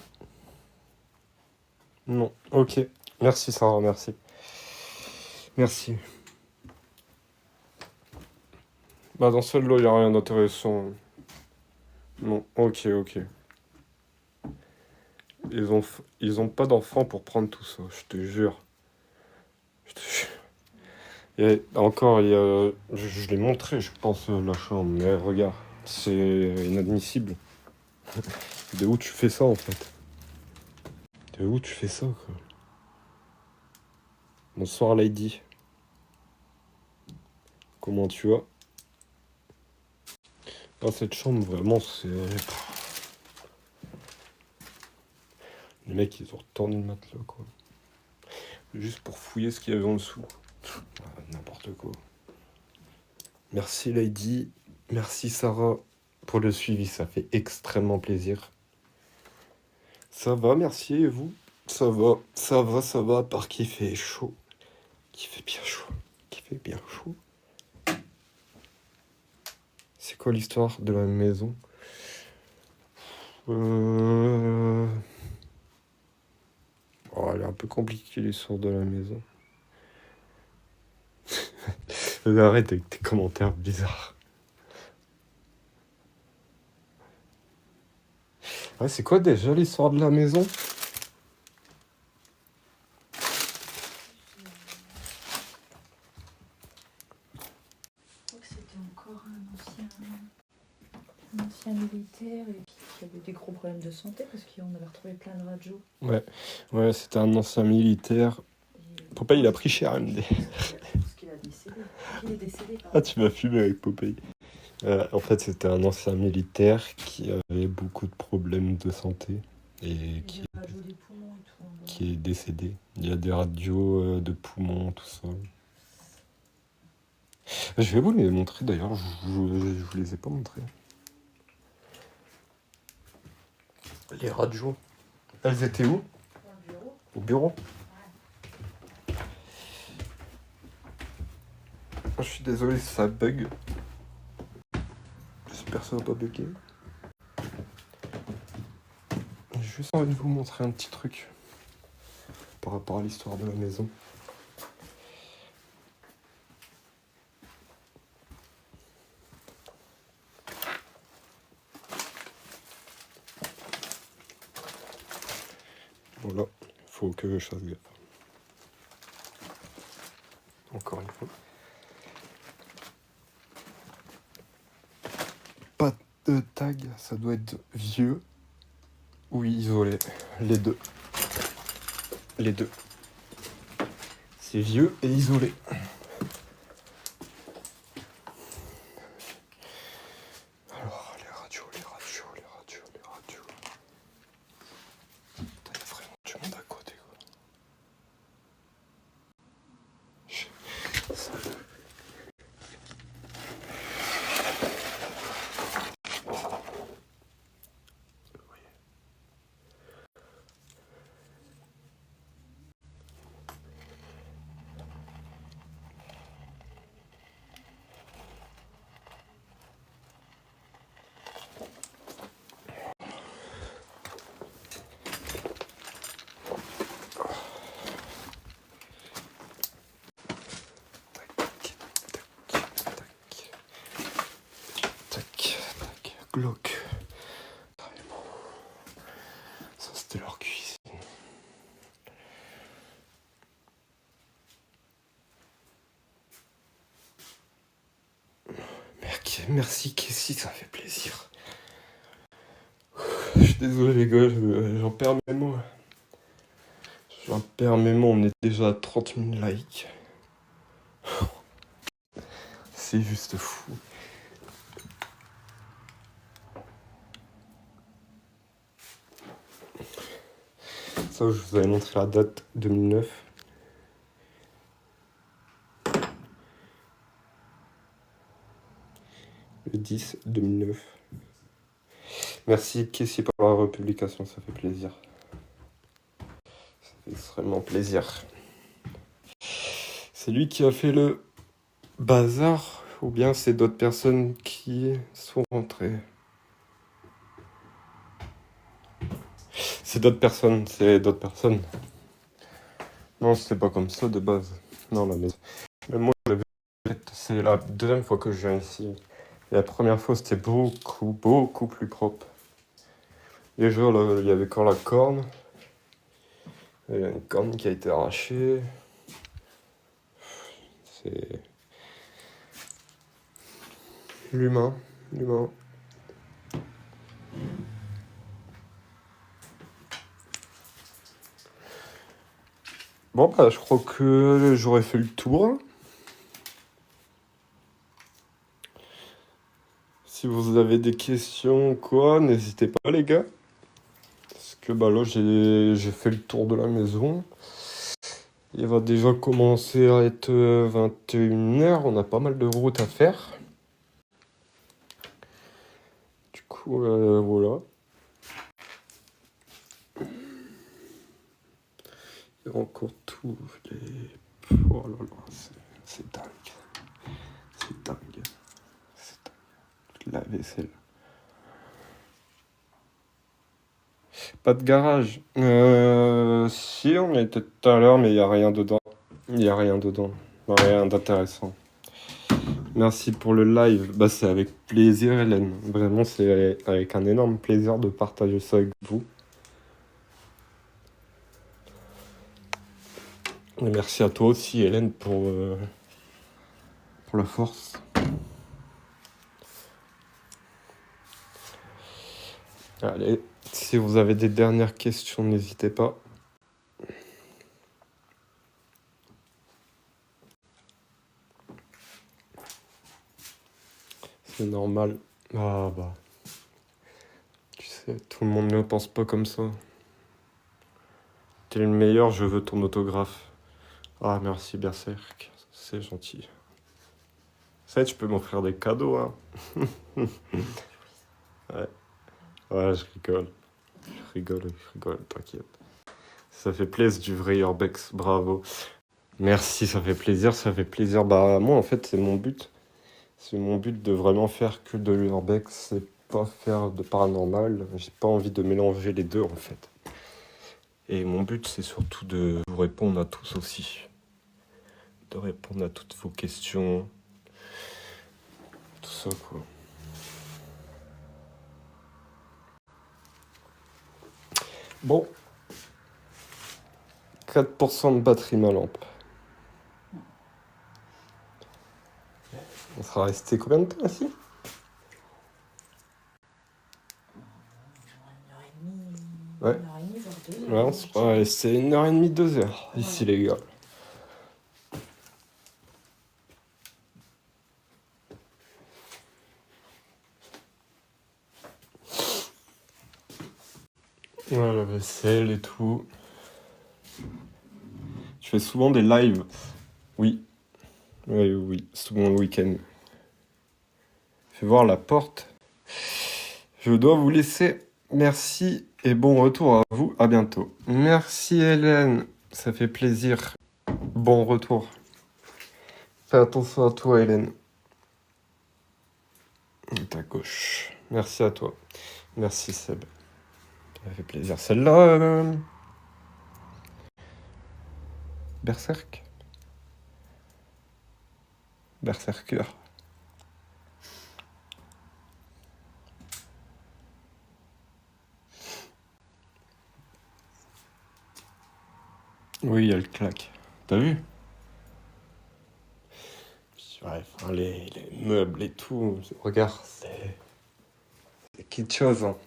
Non, ok. Merci, Sarah, merci. Merci. Bah, dans celle-là, il n'y a rien d'intéressant. Non, ok, ok. Ils ont pas d'enfants pour prendre tout ça, je te jure. Je te jure. Et encore, je l'ai montré, je pense, la chambre, mais regarde, c'est inadmissible. De où tu fais ça, en fait? De où tu fais ça, quoi? Bonsoir, Lady. Comment tu vas? Ah, cette chambre, vraiment, c'est... Les mecs, ils ont retourné le matelas, quoi. Juste pour fouiller ce qu'il y avait en dessous. Ah, n'importe quoi. Merci, Lady. Merci, Sarah, pour le suivi. Ça fait extrêmement plaisir. Ça va, merci, et vous? Ça va, ça va, ça va, à part qu'il fait chaud. Qu'il fait bien chaud. Qu'il fait bien chaud. C'est quoi l'histoire de la maison? Oh, elle est un peu compliquée, l'histoire de la maison. Arrête avec tes commentaires bizarres. Ouais, c'est quoi déjà l'histoire de la maison? Je crois que c'était encore un ancien militaire et puis qui avait des gros problèmes de santé parce qu'on avait retrouvé plein de radios. Ouais, c'était un ancien militaire. Et Popeye, il a pris cher, MD. parce qu'il a décédé. Il est décédé, Ah, pardon. tu m'as fumé avec Popeye. En fait, c'était un ancien militaire qui avait beaucoup de problèmes de santé et Il y a des radios des poumons et tout. qui est décédé. Il y a des radios de poumons, tout ça. Je vais vous les montrer d'ailleurs, je vous les ai pas montrés. Les radios. Elles étaient où? Dans le bureau. Au bureau? Je suis désolé si ça bug. J'espère que ça va pas bugger. J'ai juste envie de vous montrer un petit truc par rapport à l'histoire de la maison. Voilà, il faut que je fasse gaffe. Encore une fois. Pas de tag, ça doit être vieux ou isolé. Les deux. Les deux. C'est vieux et isolé. Alors, les radios. Putain, il y a vraiment du monde à côté, quoi. Ça- Tac. Glock. Carrément. Ça, c'était leur cuisine. Merci, Kessie, ça fait plaisir. Je suis désolé, les gars, j'en perds mes mots. On est déjà à 30 000 likes. C'est juste fou. Ça, je vous avais montré la date 2009. Le 10 2009. Merci, Kessie, pour la republication, ça fait plaisir. Ça fait extrêmement plaisir. C'est lui qui a fait le bazar ou bien c'est d'autres personnes qui sont rentrées? C'est d'autres personnes, c'est d'autres personnes. Non, c'était pas comme ça de base. Non, la maison. Mais moi, c'est la deuxième fois que je viens ici. Et la première fois, c'était beaucoup plus propre. Déjà, là, il y avait encore la corne. Il y a une corne qui a été arrachée. C'est l'humain. Bon, bah, je crois que j'aurais fait le tour. Si vous avez des questions ou quoi, n'hésitez pas, les gars. Parce que bah, là, j'ai fait le tour de la maison. Il va déjà commencer à être 21h. On a pas mal de route à faire. Du coup, voilà. Il y a encore tous les... Oh là là, c'est dingue. C'est dingue. C'est dingue. La vaisselle. Pas de garage. Si, on était tout à l'heure, mais il n'y a rien dedans. Il n'y a rien dedans. Rien d'intéressant. Merci pour le live. Bah, c'est avec plaisir, Hélène. Vraiment, c'est avec un énorme plaisir de partager ça avec vous. Et merci à toi aussi, Hélène, pour la force. Allez, si vous avez des dernières questions, n'hésitez pas. C'est normal. Ah bah, tu sais, tout le monde ne pense pas comme ça. T'es le meilleur, je veux ton autographe. Ah, merci Berserk, c'est gentil. Ça, tu peux m'offrir des cadeaux, hein. Ouais, je rigole, t'inquiète. Ça fait plaisir du vrai Urbex, bravo. Merci, ça fait plaisir. Bah, moi, en fait, c'est mon but. C'est mon but de vraiment faire que de l'Urbex, c'est pas faire de paranormal. J'ai pas envie de mélanger les deux, en fait. Et mon but, c'est surtout de vous répondre à tous aussi. De répondre à toutes vos questions. Tout ça, quoi. Bon. 4% de batterie, ma lampe. On sera resté combien de temps ici? Ouais. Une heure et demie, voire 2 heures. Ouais, on sera resté 1h30, 2h ici, les gars. Ouais, la vaisselle et tout. Je fais souvent des lives. Oui. Oui, souvent le week-end. Fais voir la porte. Je dois vous laisser. Merci et bon retour à vous. À bientôt. Merci Hélène. Ça fait plaisir. Bon retour. Fais attention à toi, Hélène. À gauche. Merci à toi. Merci Seb. Ça fait plaisir. Celle-là, Berserk. Berserker. Oui, elle claque. T'as vu? Ouais, enfin, les meubles et tout. Regarde, c'est quelque chose. Hein.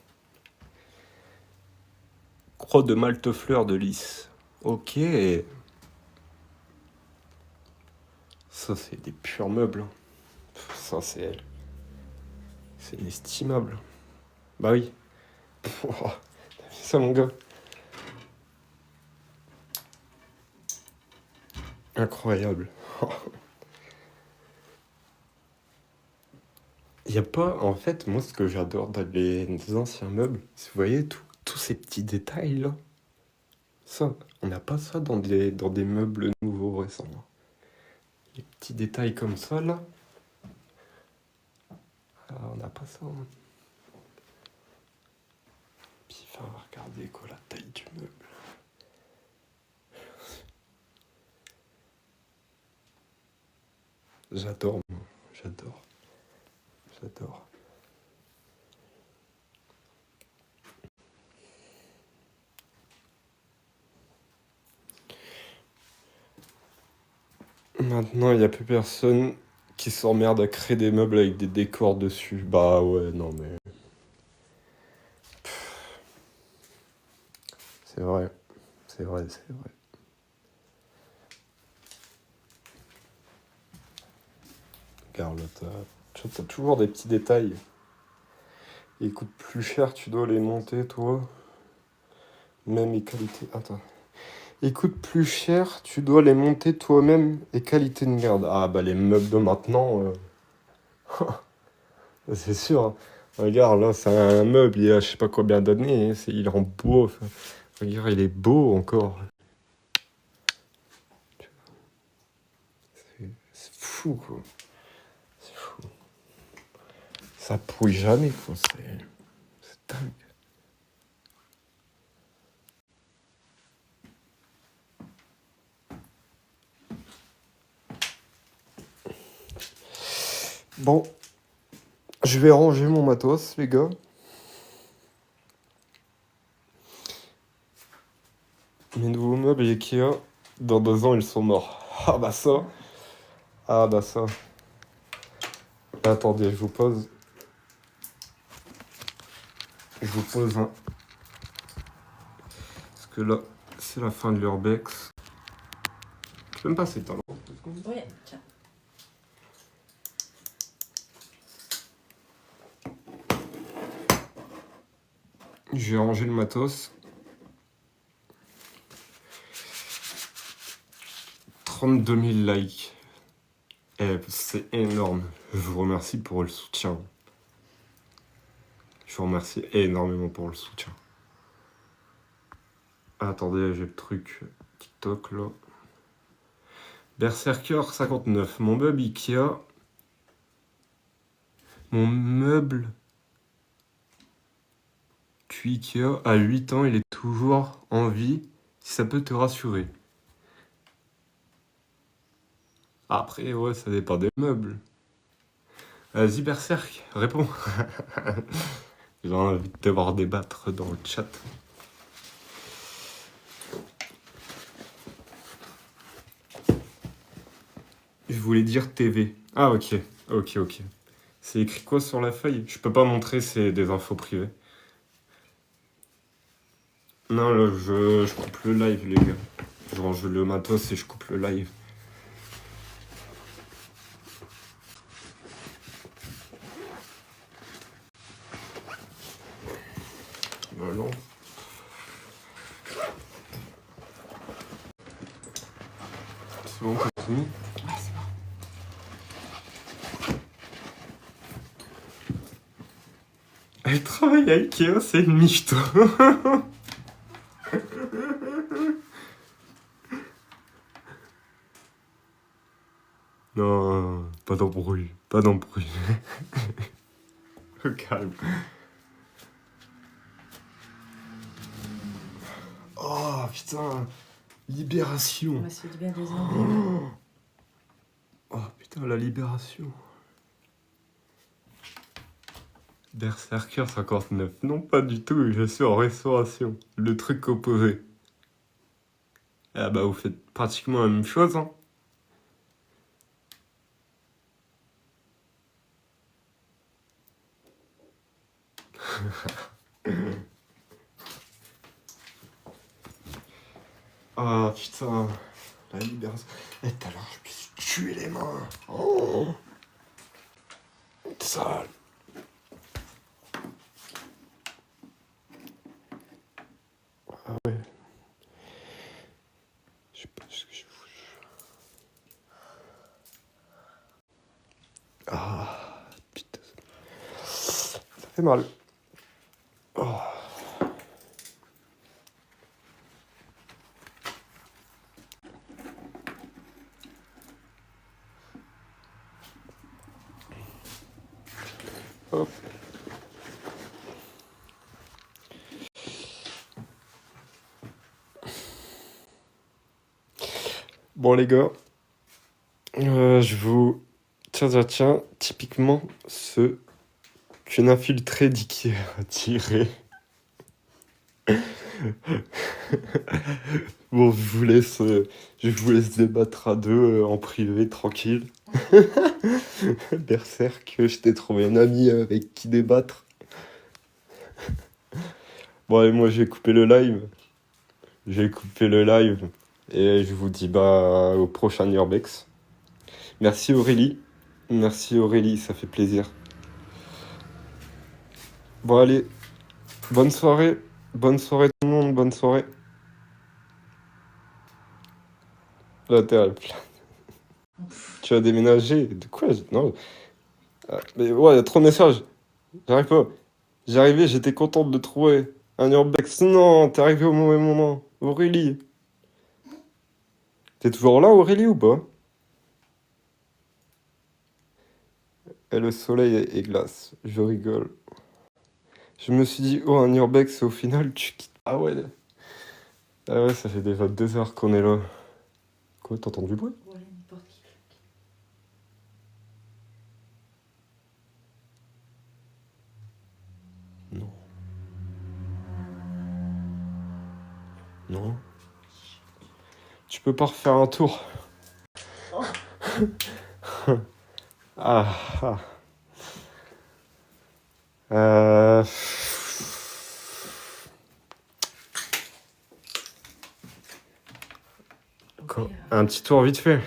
Croix de Malte-Fleur de Lys. Ok. Ça, c'est des purs meubles. Hein. Ça, c'est inestimable. Bah oui. Oh, t'as vu ça, mon gars? Incroyable. Il y a pas, en fait, moi, ce que j'adore dans les anciens meubles, c'est, vous voyez, tous ces petits détails-là. Ça, on n'a pas ça dans des meubles nouveaux récents. Hein. Les petits détails comme ça, là. Ah, on n'a pas ça. Hein. Puis, regardez quoi la taille du meuble. J'adore, moi. J'adore. J'adore. Maintenant, il n'y a plus personne qui s'emmerde à créer des meubles avec des décors dessus. Bah ouais, non mais... C'est vrai. C'est vrai, c'est vrai. Regarde, là, t'as toujours des petits détails. Ils coûtent plus cher, tu dois les monter, toi. Même et qualité... Attends. Ils coûtent plus cher, tu dois les monter toi-même et qualité de merde. Ah bah les meubles de maintenant... C'est sûr, hein. Regarde, là, c'est un meuble, il a je sais pas combien d'années, hein, il est en bois. Enfin, regarde, il est beau encore. C'est fou, quoi. C'est fou. Ça pourrit jamais, quoi. C'est dingue. Bon, je vais ranger mon matos, les gars. Mes nouveaux meubles Ikea, dans 2 ans, ils sont morts. Ah bah ça. Ah bah ça. Attendez, je vous pose. Je vous pose un. Parce que là, c'est la fin de l'urbex. Je peux me passer, talent. Oui, tiens. J'ai rangé le matos. 32 000 likes. Eh, c'est énorme. Je vous remercie pour le soutien. Je vous remercie énormément pour le soutien. Attendez, j'ai le truc TikTok là. Berserker 59. Mon meuble Ikea. Mon meuble Ikea à 8 ans, il est toujours en vie. Si ça peut te rassurer. Après, ouais, ça dépend des meubles. Vas-y, Berserk, réponds. J'ai envie de te voir débattre dans le chat. Je voulais dire TV. Ah, ok. Ok, ok. C'est écrit quoi sur la feuille? Je peux pas montrer, c'est des infos privées. Non, là, je coupe le live, les gars. Je range le matos et je coupe le live. Voilà. C'est bon, t'as fini? Ah, c'est bon. Elle travaille à Ikea, c'est une michto. Non, pas d'embrouille, pas d'embrouille. Au calme. Oh putain, libération. On va se bien des anglais. Oh putain, la libération. Berserker 59. Non, pas du tout, je suis en restauration. Le truc opposé. Ah bah vous faites pratiquement la même chose, hein. Ah putain, la libération. Et tout à l'heure, je me suis tué les mains. Oh, sale. Ah ouais. Je sais pas ce que je fous. Ah putain. Ça fait mal. Oh. Hop. Bon les gars, je vous... Tiens, typiquement ce qu'une infiltrée d'Ikea a tiré. Bon, je vous laisse débattre à deux en privé, tranquille. Berserk, je t'ai trouvé un ami avec qui débattre. Bon, allez, moi j'ai coupé le live. J'ai coupé le live. Et je vous dis bah au prochain Urbex. Merci Aurélie. Merci Aurélie, ça fait plaisir. Bon, allez, bonne soirée. Bonne soirée tout le monde, bonne soirée. Là, t'es à la place. Tu as déménagé? De quoi? Non. Ah, mais ouais, il y a trop de messages. J'arrive pas. J'arrivais, j'étais contente de trouver un urbex. Non, t'es arrivé au mauvais moment. Aurélie. T'es toujours là, Aurélie, ou pas? Et le soleil est glace. Je rigole. Je me suis dit, oh, un urbex, et au final, tu quittes. Ah ouais. Ah ouais, ça fait déjà 2 heures qu'on est là. Quoi, t'entends du bruit? Ouais, une porte qui claque. Non. Non. Tu peux pas refaire un tour? Ah, ah. Euh... Ok, Un petit tour vite fait.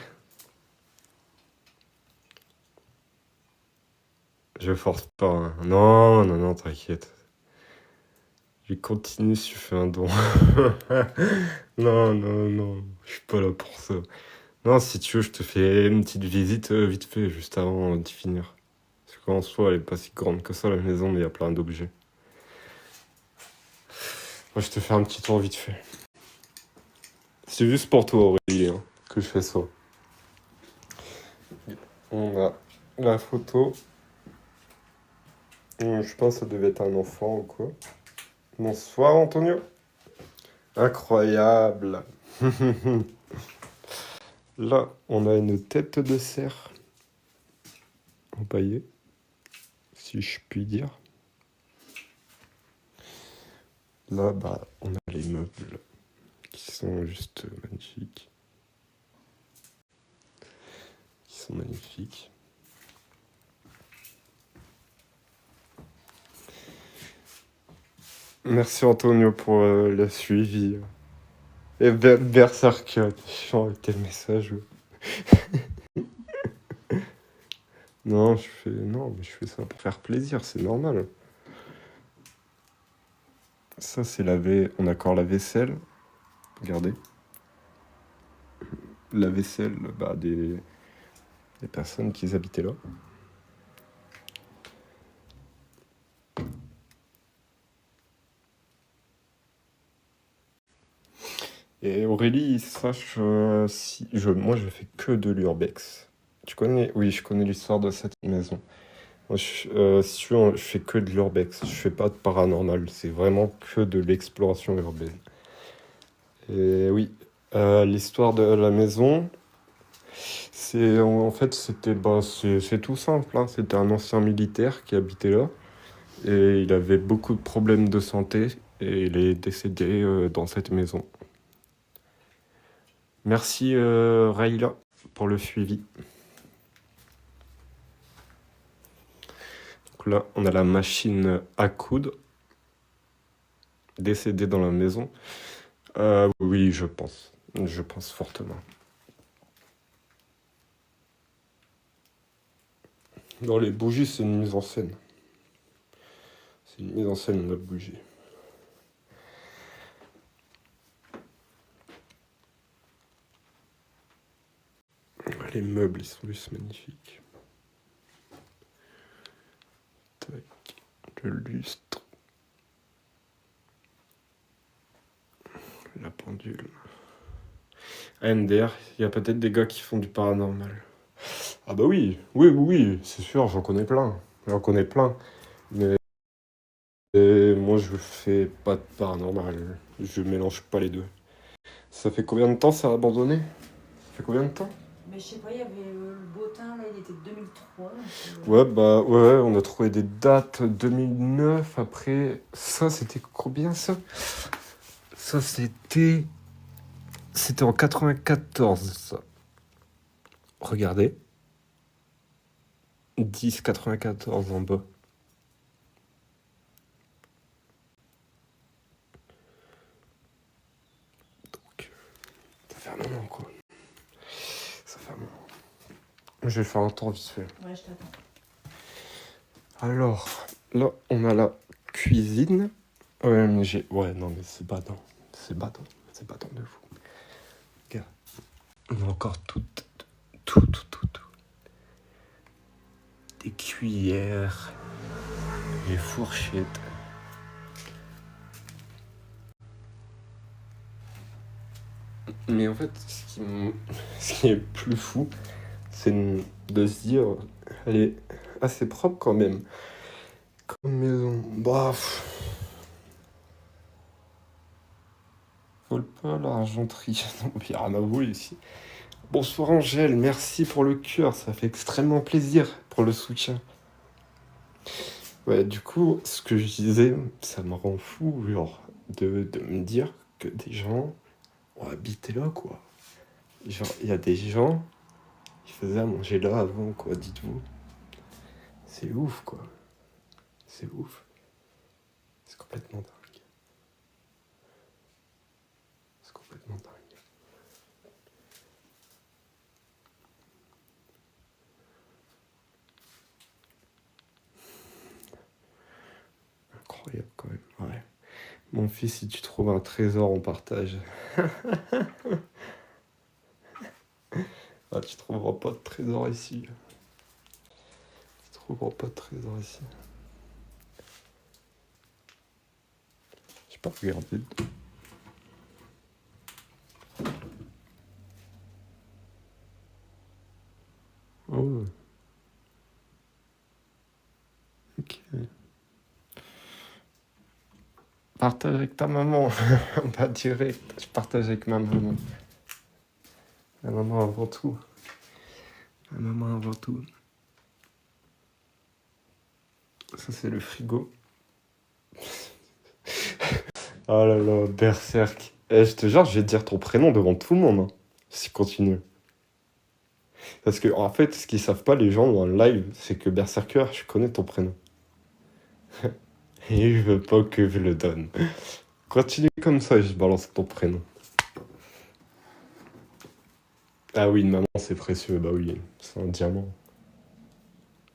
Je force pas, hein. Non, non, non, t'inquiète. Je continue si tu fais un don. Non, non, non, je suis pas là pour ça. Non, si tu veux, je te fais une petite visite vite fait, juste avant d'y finir. Parce qu'en soi, elle est pas si grande que ça, la maison, mais il y a plein d'objets. Moi, je te fais un petit tour vite fait. C'est juste pour toi, Aurélie, hein, que je fais ça. On a la photo. Je pense que ça devait être un enfant ou quoi. Bonsoir, Antonio. Incroyable. Là, on a une tête de cerf empaillée, si je puis dire. Là, bah, on a les meubles qui sont juste magnifiques. Qui sont magnifiques. Merci Antonio pour le suivi. Et Berserk, chiant avec tes messages. Non, mais je fais ça pour faire plaisir, c'est normal. Ça, c'est on a encore la vaisselle. Regardez. La vaisselle bah, des personnes qui habitaient là. Et Aurélie, sache, moi je fais que de l'urbex. Tu connais? Oui, je connais l'histoire de cette maison. Moi, si tu veux, je fais que de l'urbex. Je fais pas de paranormal. C'est vraiment que de l'exploration urbaine. Et oui, l'histoire de la maison, en fait, c'est tout simple, hein. C'était un ancien militaire qui habitait là. Et il avait beaucoup de problèmes de santé. Et il est décédé dans cette maison. Merci Raïla pour le suivi. Donc là, on a la machine à coudre décédée dans la maison. Oui, je pense. Je pense fortement. Dans les bougies, c'est une mise en scène. C'est une mise en scène de la bougie. Les meubles, ils sont juste magnifiques. Tac, le lustre. La pendule. AMDR, il y a peut-être des gars qui font du paranormal. Ah bah oui, oui, c'est sûr, j'en connais plein. Mais moi, je fais pas de paranormal. Je mélange pas les deux. Ça fait combien de temps ça a abandonné? fait combien de temps? Mais je sais pas, il y avait le beau temps, là, il était de 2003. Ouais, bah ouais, on a trouvé des dates 2009. Après, ça, c'était combien ça? Ça, c'était en 94, ça. Regardez. 10,94 en bas. Donc, ça fait un moment, quoi. Ça fait un moment. Je vais faire un tour vite fait. Ouais, je t'attends. Alors, là, on a la cuisine. Ouais, mais ouais, non, mais c'est badant. C'est badant. C'est badant de fou. Regarde. On a encore tout. Des cuillères. Des fourchettes. Mais en fait, ce qui est plus fou, c'est de se dire, elle est assez propre quand même. Comme maison. Bah. Vole pas l'argenterie. Non, il y a rien à voir ici. Bonsoir Angèle, merci pour le cœur, ça fait extrêmement plaisir pour le soutien. Ouais, du coup, ce que je disais, ça me rend fou, genre, de me dire que des gens ont habité là, quoi. Genre, il y a des gens qui faisaient à manger là avant, quoi, dites-vous. C'est ouf, quoi. C'est ouf. C'est complètement dingue. C'est complètement dingue. Incroyable, quand même, ouais. Mon fils, si tu trouves un trésor, on partage. Ah, tu trouveras pas de trésor ici. Tu trouveras pas de trésor ici. J'ai pas regardé. Oh. Ok. Partage avec ta maman. Pas direct. Je partage avec ma maman. La maman avant tout. La maman avant tout. Ça, c'est le frigo. Oh là là, Berserk. Eh, je te jure, je vais te dire ton prénom devant tout le monde. Hein, si continue. Parce que, en fait, ce qu'ils savent pas, les gens dans le live, c'est que Berserker, je connais ton prénom. Et je veux pas que je le donne. Continue comme ça et je balance ton prénom. Ah oui, une maman, c'est précieux. Bah oui, c'est un diamant.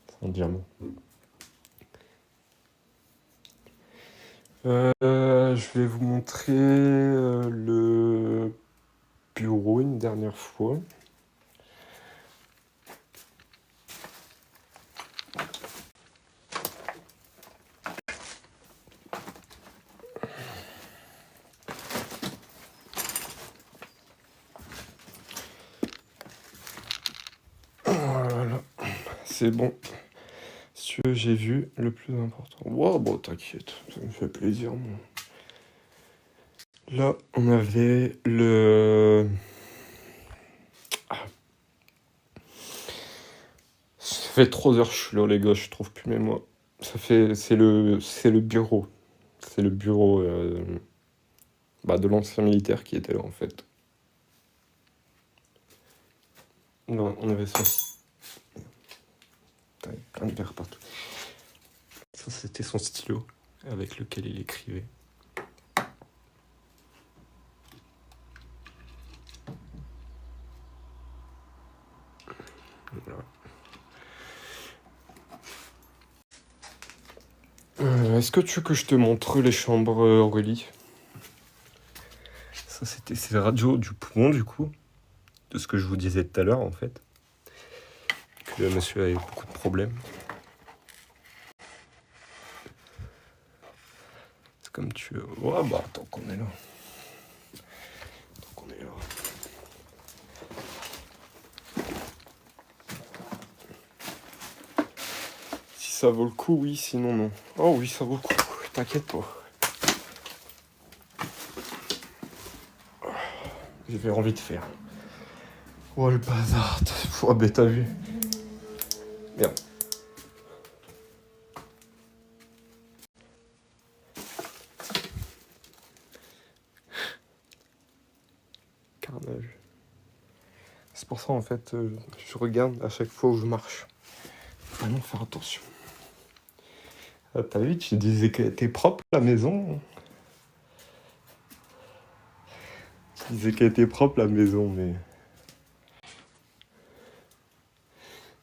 C'est un diamant. Je vais vous montrer le bureau une dernière fois. Voilà, c'est bon. Ce que j'ai vu, le plus important. Wow, bon, t'inquiète, ça me fait plaisir, moi. Là, on avait le... Ça fait 3 heures que je suis là, les gars, je trouve plus mes mots. C'est le bureau. C'est le bureau de l'ancien militaire qui était là, en fait. Non, on avait ça. Putain, il y a plein de verres partout. Ça, c'était son stylo avec lequel il écrivait. Voilà. Est-ce que tu veux que je te montre les chambres, Aurélie? Ça, c'est la radio du poumon, du coup. De ce que je vous disais tout à l'heure, en fait. Que le monsieur avait beaucoup de problèmes. C'est comme tu veux. Ouais, bah, tant qu'on est là. Tant qu'on est là. Si ça vaut le coup, oui, sinon non. Oh oui, ça vaut le coup. T'inquiète pas. J'avais envie de faire. Oh le bazar. Oh ben t'as vu. Merde. Carnage. C'est pour ça en fait, je regarde à chaque fois où je marche. Faut vraiment faire attention. Ah, t'as vu, tu disais qu'elle était propre la maison. Tu disais qu'elle était propre la maison, mais...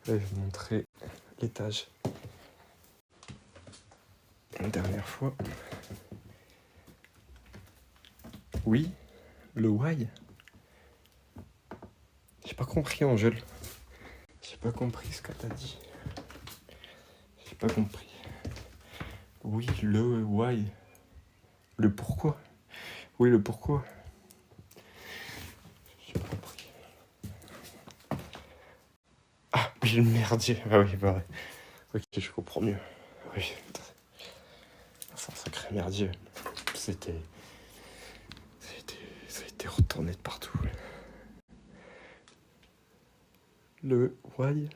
Là, je vais vous montrer l'étage. Une dernière fois. Oui, le why. J'ai pas compris, Angèle. J'ai pas compris ce que t'as dit. J'ai pas compris. Oui, le why. Le pourquoi. Oui, le pourquoi. J'ai pas compris. Ah, oui, le merdier. Ah oui, bah ouais. Ok, je comprends mieux. Oui, c'est un sacré merdier. C'était... Ça a été retourné de partout. Le why,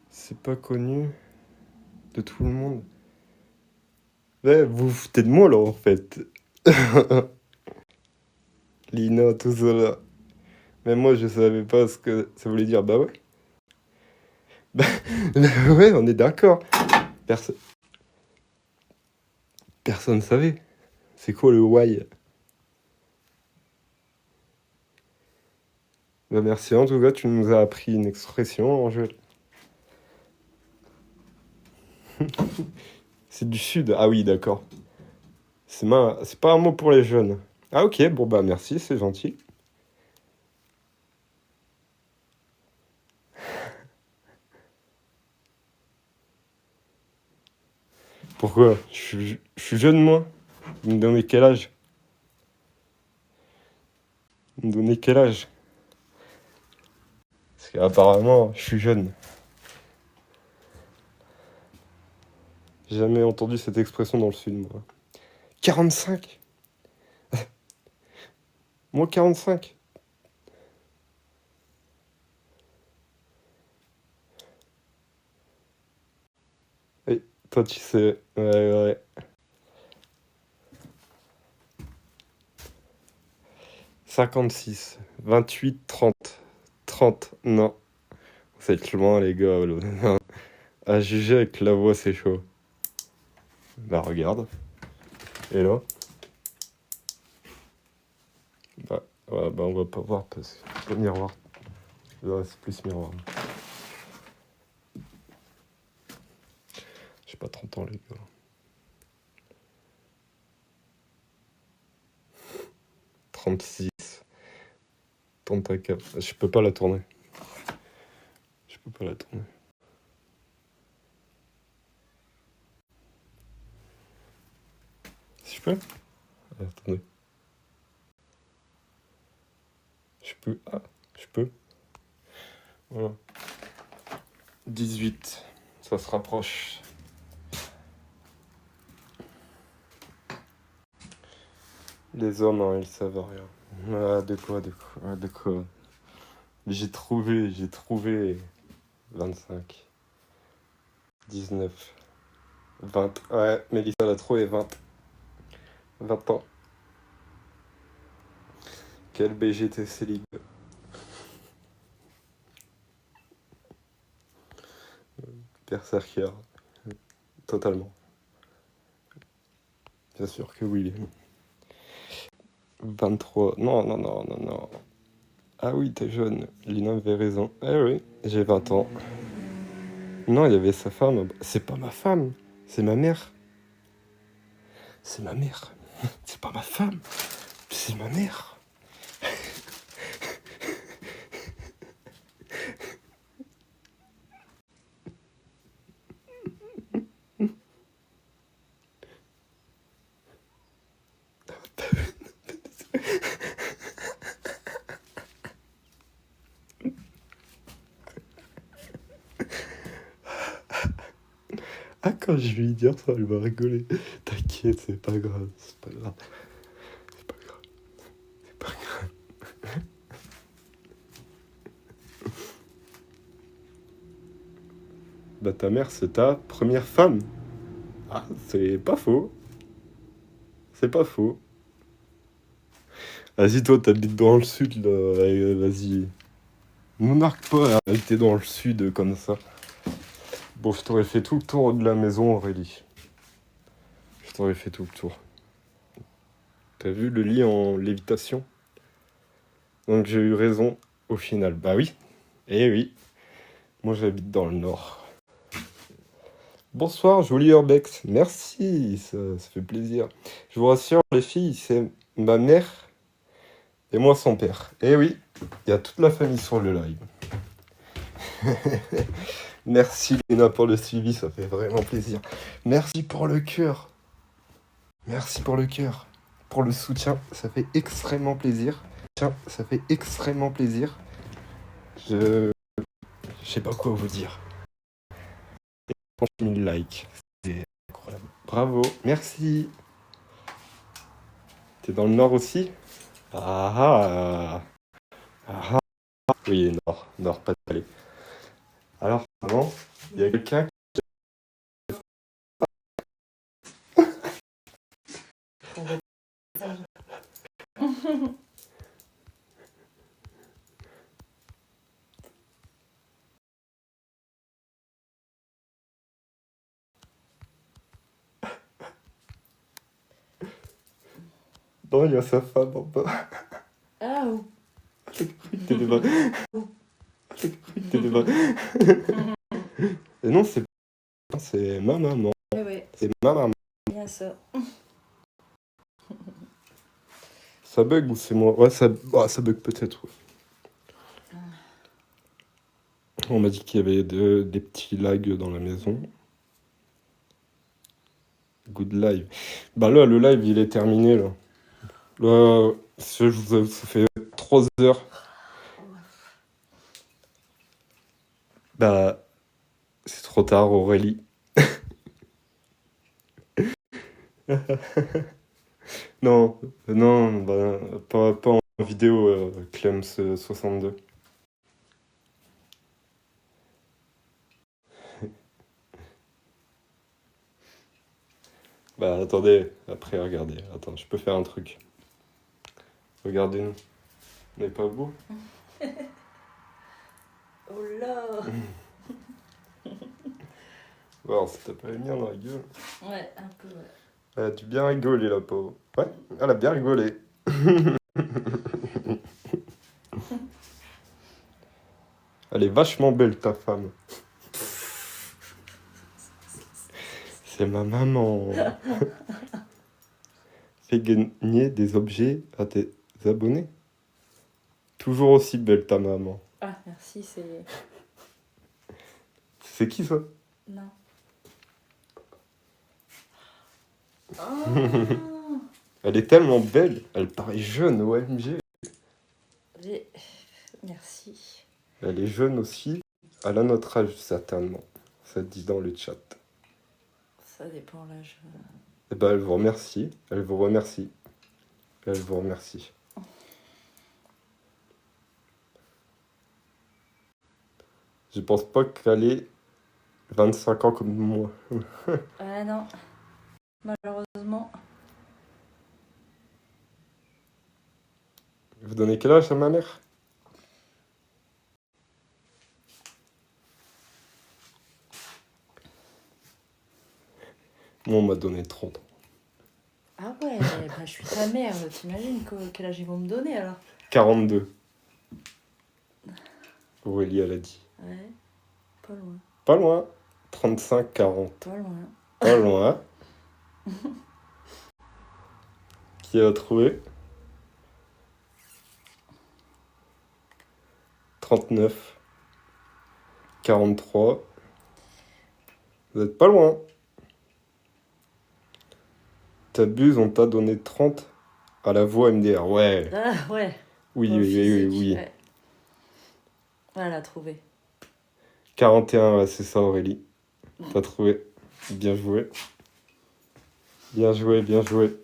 c'est pas connu de tout le monde. Ouais, vous vous foutez de moi là en fait. Lina, tout ça là. Mais moi je savais pas ce que ça voulait dire. Bah ouais. Bah ouais, on est d'accord. Perso- Personne savait. C'est quoi le why? Bah merci en tout cas, tu nous as appris une expression, Angèle. C'est du sud. Ah oui, d'accord. C'est pas un mot pour les jeunes. Ah ok, bon bah merci, c'est gentil. Pourquoi? Je suis jeune moi. Vous me donnez quel âge? Vous me donnez quel âge? Parce qu'apparemment, je suis jeune. J'ai jamais entendu cette expression dans le sud, moi. 45? Moi, 45? Et toi, tu sais. Ouais, ouais. 56, 28, 30. 30, non. C'est loin, les gars. Là. À juger avec la voix, c'est chaud. Bah, regarde. Et là? Bah, ouais, bah, on va pas voir parce que le miroir. Là, c'est plus miroir. J'ai pas 30 ans, les gars. Trente-six. Tourne ta cape. Je peux pas la tourner. Je peux pas la tourner. Si je peux? Attendez. Je peux. Ah, je peux. Voilà. 18. Ça se rapproche. Les hommes, hein, ils savent rien. Ah, de quoi, de quoi, de quoi. J'ai trouvé 25, 19, 20. Ouais, Mélissa l'a trouvé 20. 20 ans. Quel BGT célib. Berserker. Totalement. Bien sûr que oui. 23. Non, non, non, non, non. Ah oui, t'es jeune. Lina avait raison. Eh oui, j'ai 20 ans. Non, il y avait sa femme. C'est pas ma femme. C'est ma mère. C'est ma mère. C'est pas ma femme. C'est ma mère. Ah, quand je vais lui dire ça, elle va rigoler. T'inquiète, c'est pas grave. C'est pas grave. C'est pas grave. C'est pas grave. Bah ta mère, c'est ta première femme. Ah, c'est pas faux. C'est pas faux. Vas-y, toi, t'habites dans le sud, là. Vas-y. Nous narque pas à habiter dans le sud comme ça. Bon, je t'aurais fait tout le tour de la maison, Aurélie. Je t'aurais fait tout le tour. T'as vu le lit en lévitation? Donc j'ai eu raison au final. Bah oui. Eh oui. Moi, j'habite dans le nord. Bonsoir, joli Urbex. Merci, ça fait plaisir. Je vous rassure, les filles, c'est ma mère et moi son père. Eh oui, il y a toute la famille sur le live. Merci Léna pour le suivi, ça fait vraiment plaisir. Merci pour le cœur. Merci pour le cœur. Pour le soutien, ça fait extrêmement plaisir. Tiens, ça fait extrêmement plaisir. Je sais pas quoi vous dire. 30 000 likes, c'est incroyable. Bravo, merci. T'es dans le nord aussi? Ah ah ah. Oui, nord, pas de Palais. Alors, maman, il y a quelqu'un qui... Non, il y a sa femme en bas. Ah, oh. J'ai cru que t'étais pas... J'ai cru que t'étais pas... Et non, c'est ma maman. Ouais, C'est ma maman. bien ça. Ça bug ou c'est moi? Ouais, ça bug peut-être. Ouais. On m'a dit qu'il y avait des petits lags dans la maison. Good live. Bah là, le live, il est terminé, là. Là, ça fait 3 heures. Bah, c'est trop tard, Aurélie. Non, bah, pas en vidéo, Clems62. Bah, attendez, après, regardez. Attends, je peux faire un truc. Regardez-nous. On n'est pas beau? Oh là. Bon, ça t'a pas mis dans la gueule. Ouais, un peu, ouais. Elle a dû bien rigoler, la pauvre. Ouais, elle a bien rigolé. Elle est vachement belle, ta femme. C'est ma maman. Fais gagner des objets à tes abonnés. Toujours aussi belle, ta maman. Ah, merci, c'est... C'est qui, ça? Non. Oh. Elle est tellement belle. Elle paraît jeune, OMG. Merci. Elle est jeune aussi. Elle a notre âge, certainement. Ça te dit dans le chat. Ça dépend l'âge. Eh ben, elle vous remercie. Elle vous remercie. Elle vous remercie. Je pense pas qu'elle ait 25 ans comme moi. Ah non. Malheureusement. Vous donnez quel âge à ma mère? Moi, on m'a donné 30 ans. Ah ouais, bah, je suis ta mère. T'imagines quel âge ils vont me donner alors? 42. Aurélie, elle a dit. Ouais, pas loin. Pas loin. 35, 40. Pas loin. Pas loin. Qui a trouvé? 39. 43. Vous êtes pas loin. T'abuses, on t'a donné 30 à la voix MDR. Ouais. Ah ouais. Oui, Au oui, physique, oui. ouais. Ouais, elle a trouvé. 41, ouais, c'est ça, Aurélie. T'as trouvé. Bien joué. Bien joué, bien joué.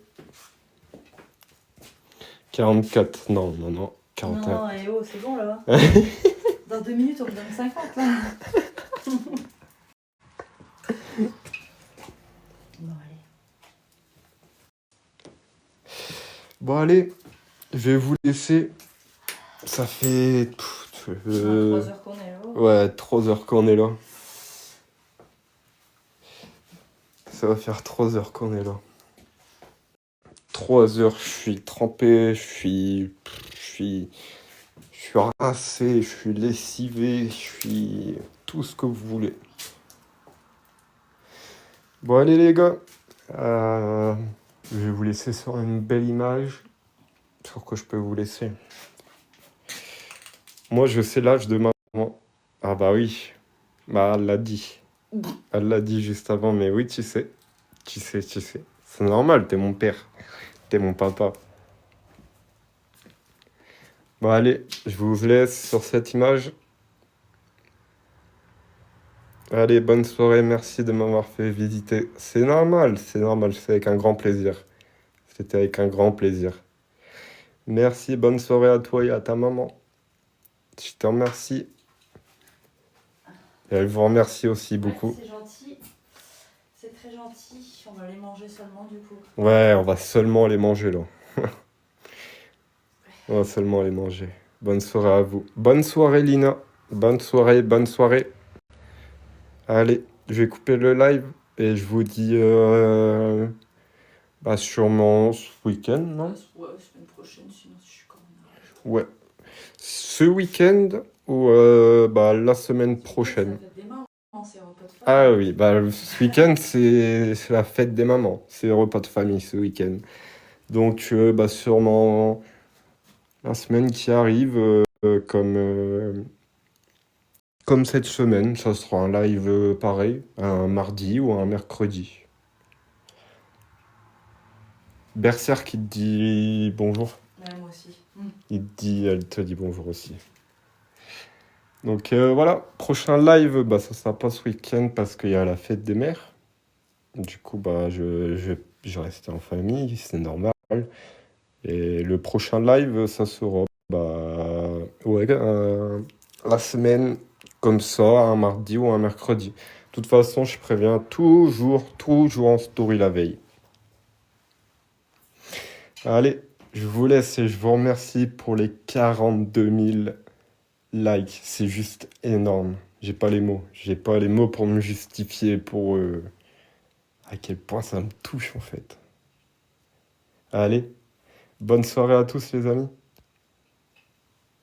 44. Non. 41. Non, et oh, c'est bon là. Dans 2 minutes, on me donne 50 là. Bon, allez, je vais vous laisser. Ça fait... 3 heures qu'on est là. Ouais, 3 heures qu'on est là. Ça va faire 3 heures qu'on est là. 3 heures, je suis trempé, je suis rincé, je suis lessivé, je suis tout ce que vous voulez. Bon, allez les gars, je vais vous laisser sur une belle image. Sur quoi je peux vous laisser? Moi, je sais l'âge de ma maman. Ah bah oui, bah elle l'a dit. Elle l'a dit juste avant, mais oui, tu sais. Tu sais. C'est normal, t'es mon père, t'es mon papa. Bon, allez, je vous laisse sur cette image. Allez, bonne soirée, merci de m'avoir fait visiter. C'est normal, c'est avec un grand plaisir. C'était avec un grand plaisir. Merci, bonne soirée à toi et à ta maman. Je te remercie. Et elle vous remercie aussi beaucoup. C'est gentil. C'est très gentil. On va les manger seulement du coup. Ouais, on va seulement les manger là. On va seulement les manger. Bonne soirée à vous. Bonne soirée Lina. Bonne soirée, bonne soirée. Allez, je vais couper le live et je vous dis bah sûrement ce week-end, non? Ouais, semaine prochaine, sinon je suis comme Ouais. Ce week-end ou bah la semaine prochaine. Ça fait des mamans, c'est repas de famille. Ah oui, bah ce week-end c'est la fête des mamans. C'est le repas de famille ce week-end. Donc bah sûrement la semaine qui arrive comme cette semaine, ça sera un live pareil, un mardi ou un mercredi. Berserk qui te dit bonjour. Ouais, moi aussi. Elle te dit bonjour aussi. Donc voilà, prochain live, bah ça sera pas ce week-end parce qu'il y a la fête des mères. Du coup, bah je reste en famille, c'est normal. Et le prochain live, ça sera ouais, la semaine comme ça, un mardi ou un mercredi. De toute façon, je préviens toujours en story la veille. Allez, je vous laisse et je vous remercie pour les 42 000 likes. C'est juste énorme. J'ai pas les mots. J'ai pas les mots pour me justifier pour à quel point ça me touche en fait. Allez, bonne soirée à tous les amis.